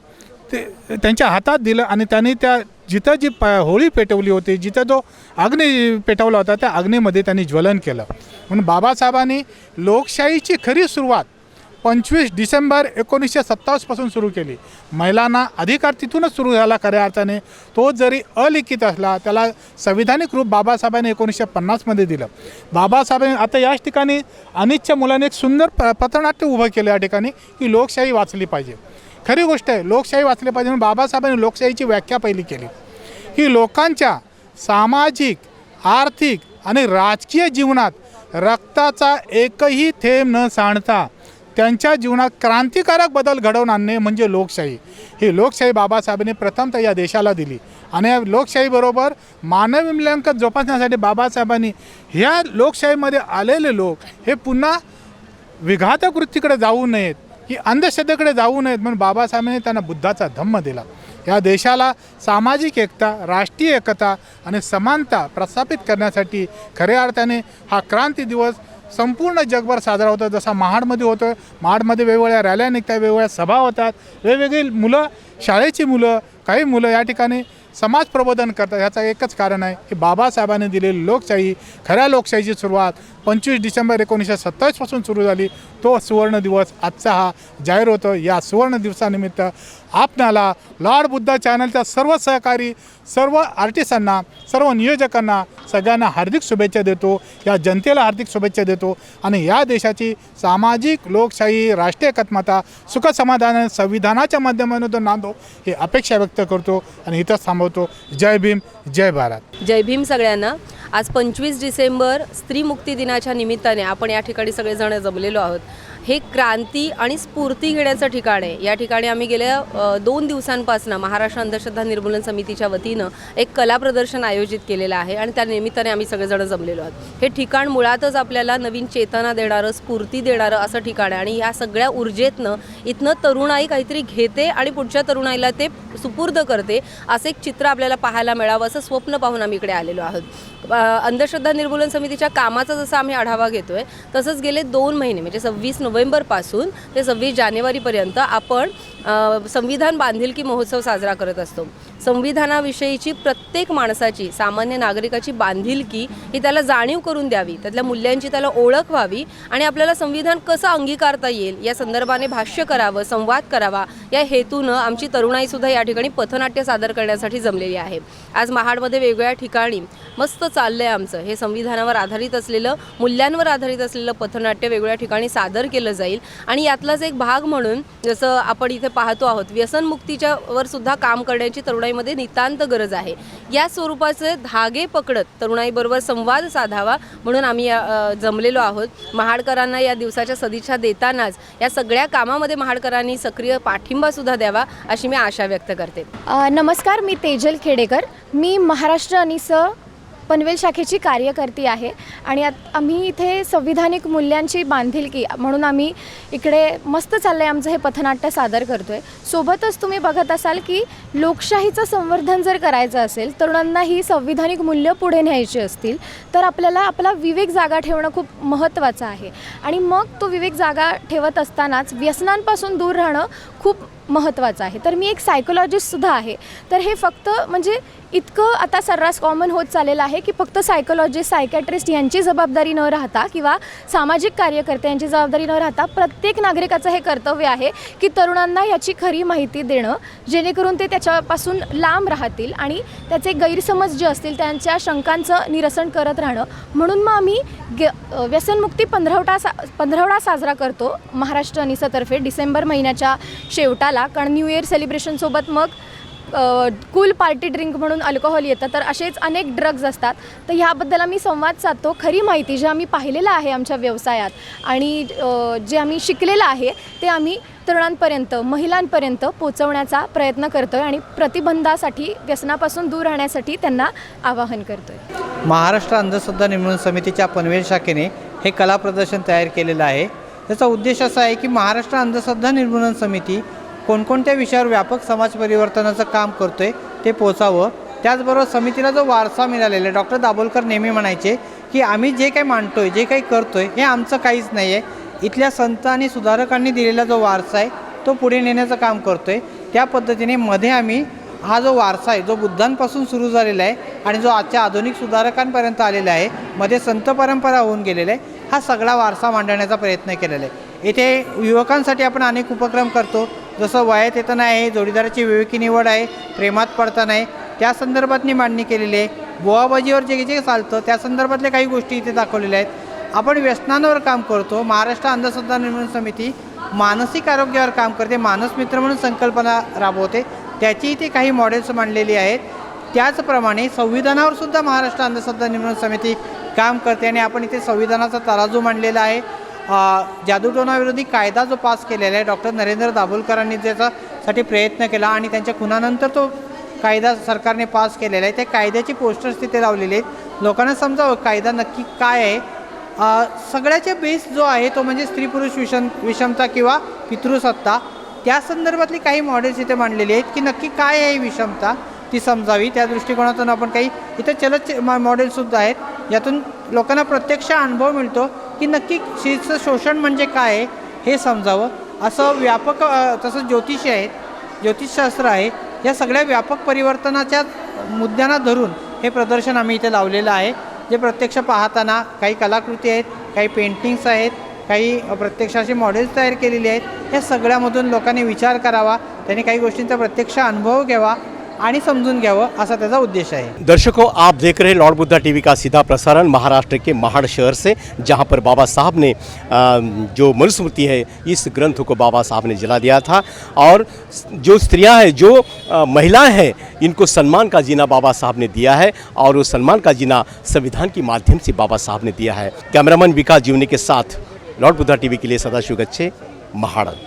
Speaker 3: त्यांच्या हातात दिलं आणि त्यांनी त्या जिथं जी होळी पेटवली होती, जिथं जो अग्नी पेटवला होता त्या अग्नीमध्ये त्यांनी ज्वलन केलं. म्हणून बाबासाहेबांनी लोकशाहीची खरी सुरुवात 25 डिसेंबर 1927 पासून सुरू केली. महिलांना अधिकार तिथूनच सुरू झाला खऱ्या अर्थाने. तो जरी अलिखित असला त्याला संविधानिक रूप बाबासाहेबांनी 1950 दिलं. बाबासाहेबांनी आता याच ठिकाणी अनितच्या मुलाने एक सुंदर पथनाट्य उभं केलं या ठिकाणी की लोकशाही वाचली पाहिजे. खरी गोष्ट आहे, लोकशाही वाचली पाहिजे. म्हणून बाबासाहेबांनी लोकशाहीची व्याख्या पहिली केली की लोकांच्या सामाजिक, आर्थिक आणि राजकीय जीवनात रक्ताचा एकही थेंब न सांडता त्यांच्या जीवनात क्रांतिकारक बदल घडवून आणणे म्हणजे लोकशाही. ही लोकशाही बाबासाहेबांनी प्रथमतः या देशाला दिली आणि या लोकशाहीबरोबर मानवी मूल्यांकन जोपासण्यासाठी बाबासाहेबांनी ह्या लोकशाहीमध्ये आलेले लोक हे पुन्हा विघातक वृत्तीकडे जाऊ नयेत की अंधश्रद्धेकडे जाऊ नयेत म्हणून बाबासाहेबांनी त्यांना बुद्धाचा धम्म दिला. या देशाला सामाजिक एकता, राष्ट्रीय एकता आणि समानता प्रस्थापित करण्यासाठी खऱ्या अर्थाने हा क्रांती दिवस संपूर्ण जगभर साजरा होतो. जसा महाडमध्ये होतो, महाडमध्ये वेगवेगळ्या रॅल्या निघतात, वेगवेगळ्या सभा होतात, वेगवेगळी मुलं, शाळेची मुलं, काही मुलं या ठिकाणी समाज प्रबोधन करतात. ह्याचं एकच कारण आहे की बाबासाहेबांनी दिलेली लोकशाही, खऱ्या लोकशाहीची सुरुवात 25 डिसेंबर 1927 पासून सुरू झाली. तो सुवर्ण दिवस आजचा हा जाहीर होतो. या सुवर्ण दिवसानिमित्त आपणाला लॉर्ड बुद्धा चॅनलच्या सर्व सहकारी, सर्व आर्टिस्टांना, सर्व नियोजकांना सगळ्यांना हार्दिक शुभेच्छा देतो. या जनतेला हार्दिक शुभेच्छा देतो आणि या देशाची सामाजिक, लोकशाही, राष्ट्रीय एकात्मता, सुखसमाधान संविधानाच्या माध्यमातून नांदो ही अपेक्षा व्यक्त करतो आणि इथंच थांबवतो. जय भीम, जय भारत.
Speaker 4: जय भीम सगळ्यांना. आज 25 डिसेंबर स्त्री मुक्ती दिनाच्या निमित्ताने आपण या ठिकाणी सगळेजण जमलेलो आहोत. हे क्रांती आणि स्फूर्ती घेण्याचं ठिकाण आहे. या ठिकाणी आम्ही गेल्या 2 दिवसांपासून महाराष्ट्र अंधश्रद्धा निर्मूलन समितीच्या वतीनं एक कला प्रदर्शन आयोजित केलेलं आहे आणि त्या निमित्ताने आम्ही सगळेजण जमलेलो आहोत. हे ठिकाण मुळातच आपल्याला नवीन चेतना देणारं, स्फूर्ती देणारं असं ठिकाण आहे आणि ह्या सगळ्या ऊर्जेतनं इथनं तरुणाई काहीतरी घेते आणि पुढच्या तरुणाईला ते सुपूर्द करते असं एक चित्र आपल्याला पाहायला मिळावं असं स्वप्न पाहून आम्ही इकडे आलेलो आहोत. अंधश्रद्धा निर्मूलन समितीच्या कामाचा जसं आम्ही आढावा घेतोय तसंच गेले 2 महिने म्हणजे 26 नोव्हेंबरपासून ते 26 जानेवारीपर्यंत आपण संविधान बांधिलकी महोत्सव साजरा करत असतो. संविधानाविषयीची प्रत्येक माणसाची, सामान्य नागरिकाची बांधिलकी ही त्याला जाणीव करून द्यावी, त्यातल्या मूल्यांची त्याला ओळख व्हावी आणि आपल्याला संविधान कसं अंगीकारता येईल या संदर्भाने भाष्य करावं, संवाद करावा या हेतूनं आमची तरुणाईसुद्धा या ठिकाणी पथनाट्य सादर करण्यासाठी जमलेली आहे. आज महाडमध्ये वेगवेगळ्या ठिकाणी मस्त चाललं आहे आमचं हे संविधानावर आधारित असलेलं, मूल्यांवर आधारित असलेलं पथनाट्य वेगवेगळ्या ठिकाणी सादर केलं जाईल आणि यातलाच एक भाग म्हणून जसं आपण इथे पाहतो आहोत व्यसनमुक्तीच्या वर सुद्धा काम करण्याची तरुणाईमध्ये नितांत गरज आहे. या स्वरूपाचे धागे पकडत तरुणाईबरोबर संवाद साधावा म्हणून आम्ही जमलेलो आहोत. महाडकरांना या दिवसाच्या सदिच्छा देतानाच या सगळ्या कामामध्ये महाडकरांनी सक्रिय पाठिंबासुद्धा द्यावा अशी मी आशा व्यक्त करते.
Speaker 22: नमस्कार, मी तेजल खेडेकर. मी महाराष्ट्र अनिस पनवेल शाखेची कार्यकर्ती आहे आणि आम्ही इथे संविधानिक मूल्यांची बांधिलकी म्हणून आम्ही इकडे मस्त चाललं आहे आमचं हे पथनाट्य सादर करतो आहे. सोबतच तुम्ही बघत असाल की लोकशाहीचं संवर्धन जर करायचं असेल, तरुणांना ही संविधानिक मूल्य पुढे न्यायची असतील तर आपल्याला आपला विवेक जागा ठेवणं खूप महत्त्वाचं आहे आणि मग तो विवेक जागा ठेवत असतानाच व्यसनांपासून दूर राहणं खूप महत्त्वाचं आहे. तर मी एक सायकोलॉजिस्टसुद्धा आहे. तर हे फक्त म्हणजे इतकं आता सर्रास कॉमन होत चाललेलं आहे की फक्त सायकोलॉजिस्ट, सायकॅट्रिस्ट यांची जबाबदारी न राहता किंवा सामाजिक कार्यकर्ते यांची जबाबदारी न राहता प्रत्येक नागरिकाचं हे कर्तव्य आहे की तरुणांना याची खरी माहिती देणं, जेणेकरून ते त्याच्यापासून लांब राहतील आणि त्याचे गैरसमज जे असतील त्यांच्या शंकांचं निरसन करत राहणं. म्हणून मग आम्ही व्यसनमुक्ती पंधरवडा साजरा करतो महाराष्ट्र अनिसतर्फे डिसेंबर महिन्याच्या शेवटाला. कारण न्यू इयर सेलिब्रेशनसोबत मग कूल पार्टी ड्रिंक म्हणून अल्कोहोल येतं, तर असेच अनेक ड्रग्ज असतात. तर ह्याबद्दल आम्ही संवाद साधतो. खरी माहिती जे आम्ही पाहिलेलं आहे आमच्या व्यवसायात आणि जे आम्ही शिकलेलं आहे ते आम्ही तरुणांपर्यंत महिलांपर्यंत पोचवण्याचा प्रयत्न करतो आहे आणि प्रतिबंधासाठी व्यसनापासून दूर राहण्यासाठी त्यांना आवाहन करतो आहे.
Speaker 16: महाराष्ट्र अंधश्रद्धा निर्मूलन समितीच्या पनवेल शाखेने हे कला प्रदर्शन तयार केलेलं आहे. त्याचा उद्देश असा आहे की महाराष्ट्र अंधश्रद्धा निर्मूलन समिती कोणकोणत्या विषयावर व्यापक समाज परिवर्तनाचं काम करतो आहे ते पोचावं. त्याचबरोबर समितीला जो वारसा मिळालेला आहे, डॉक्टर दाभोलकर नेहमी म्हणायचे की आम्ही जे काही मांडतो आहे, जे काही करतो आहे, हे आमचं काहीच नाही आहे. इथल्या संत आणि सुधारकांनी दिलेला जो वारसा आहे तो पुढे नेण्याचं काम करतो आहे. त्या पद्धतीने मध्ये आम्ही हा जो वारसा आहे जो बुद्धांपासून सुरू झालेला आहे आणि जो आजच्या आधुनिक सुधारकांपर्यंत आलेला आहे, मध्ये संत परंपरा होऊन गेलेला आहे, हा सगळा वारसा मांडण्याचा प्रयत्न केलेला आहे. येथे युवकांसाठी आपण अनेक उपक्रम करतो, जसं वयात येताना आहे, जोडीदाराची विवेकी निवड आहे, प्रेमात पडताना आहे, त्या संदर्भातनी मांडणी केलेली आहे. बुवाबाजीवर जे जे चालतं त्या संदर्भातल्या काही गोष्टी इथे दाखवलेल्या आहेत. आपण व्यसनांवर काम करतो. महाराष्ट्र अंधश्रद्धा निर्मूलन समिती मानसिक आरोग्यावर काम करते, मानस मित्र म्हणून संकल्पना राबवते, त्याची इथे काही मॉडेल्स मांडलेली आहेत. त्याचप्रमाणे संविधानावर सुद्धा महाराष्ट्र अंधश्रद्धा निर्मूलन समिती काम करते आणि आपण इथे संविधानाचा तराजू मांडलेला आहे. जादूटोणाविरोधी कायदा जो पास केलेला आहे, डॉक्टर नरेंद्र दाभोलकरांनी त्याच्यासाठी प्रयत्न केला आणि त्यांच्या खुनानंतर तो कायदा सरकारने पास केलेला आहे. त्या कायद्याची पोस्टर्स तिथे लावलेले आहेत. लोकांना समजावं कायदा नक्की काय आहे. सगळ्याचे बेस जो आहे तो म्हणजे स्त्री पुरुष विषमता किंवा पितृसत्ता, त्या संदर्भातली काही मॉडेल्स इथे मांडलेली आहेत की नक्की काय आहे ही विषमता ती समजावी. त्या दृष्टिकोनातून आपण काही इथे चलत मॉडेलसुद्धा आहेत, यातून लोकांना प्रत्यक्ष अनुभव मिळतो की नक्की स्त्रीचं शोषण म्हणजे काय आहे हे समजावं. असं व्यापक तसंच ज्योतिषी आहेत, ज्योतिषशास्त्र आहे, या सगळ्या व्यापक परिवर्तनाच्या मुद्द्यांना धरून हे प्रदर्शन आम्ही इथे लावलेलं आहे. जे प्रत्यक्ष पाहताना काही कलाकृती आहेत, काही पेंटिंग्स आहेत, काही प्रत्यक्ष असे मॉडेल्स तयार केलेले आहेत. या सगळ्यामधून लोकांनी विचार करावा, त्यांनी काही गोष्टींचा प्रत्यक्ष अनुभव घ्यावा आणि समझून घ्यावं, असा त्याचा उद्देश है।
Speaker 1: दर्शकों, आप देख रहे हैं लॉर्ड बुद्धा टीवी का सीधा प्रसारण महाराष्ट्र के महाड़ शहर से, जहां पर बाबा साहब ने जो मनुस्मृति है इस ग्रंथ को बाबा साहब ने जला दिया था। और जो स्त्रियां हैं, जो महिलाएं हैं, इनको सम्मान का जीना बाबा साहब ने दिया है और उस सम्मान का जीना संविधान के माध्यम से बाबा साहब ने दिया है। कैमरामैन विकास जीवनी के साथ लॉर्ड बुद्धा टीवी के लिए सदाशिव गच्छे, महाड़।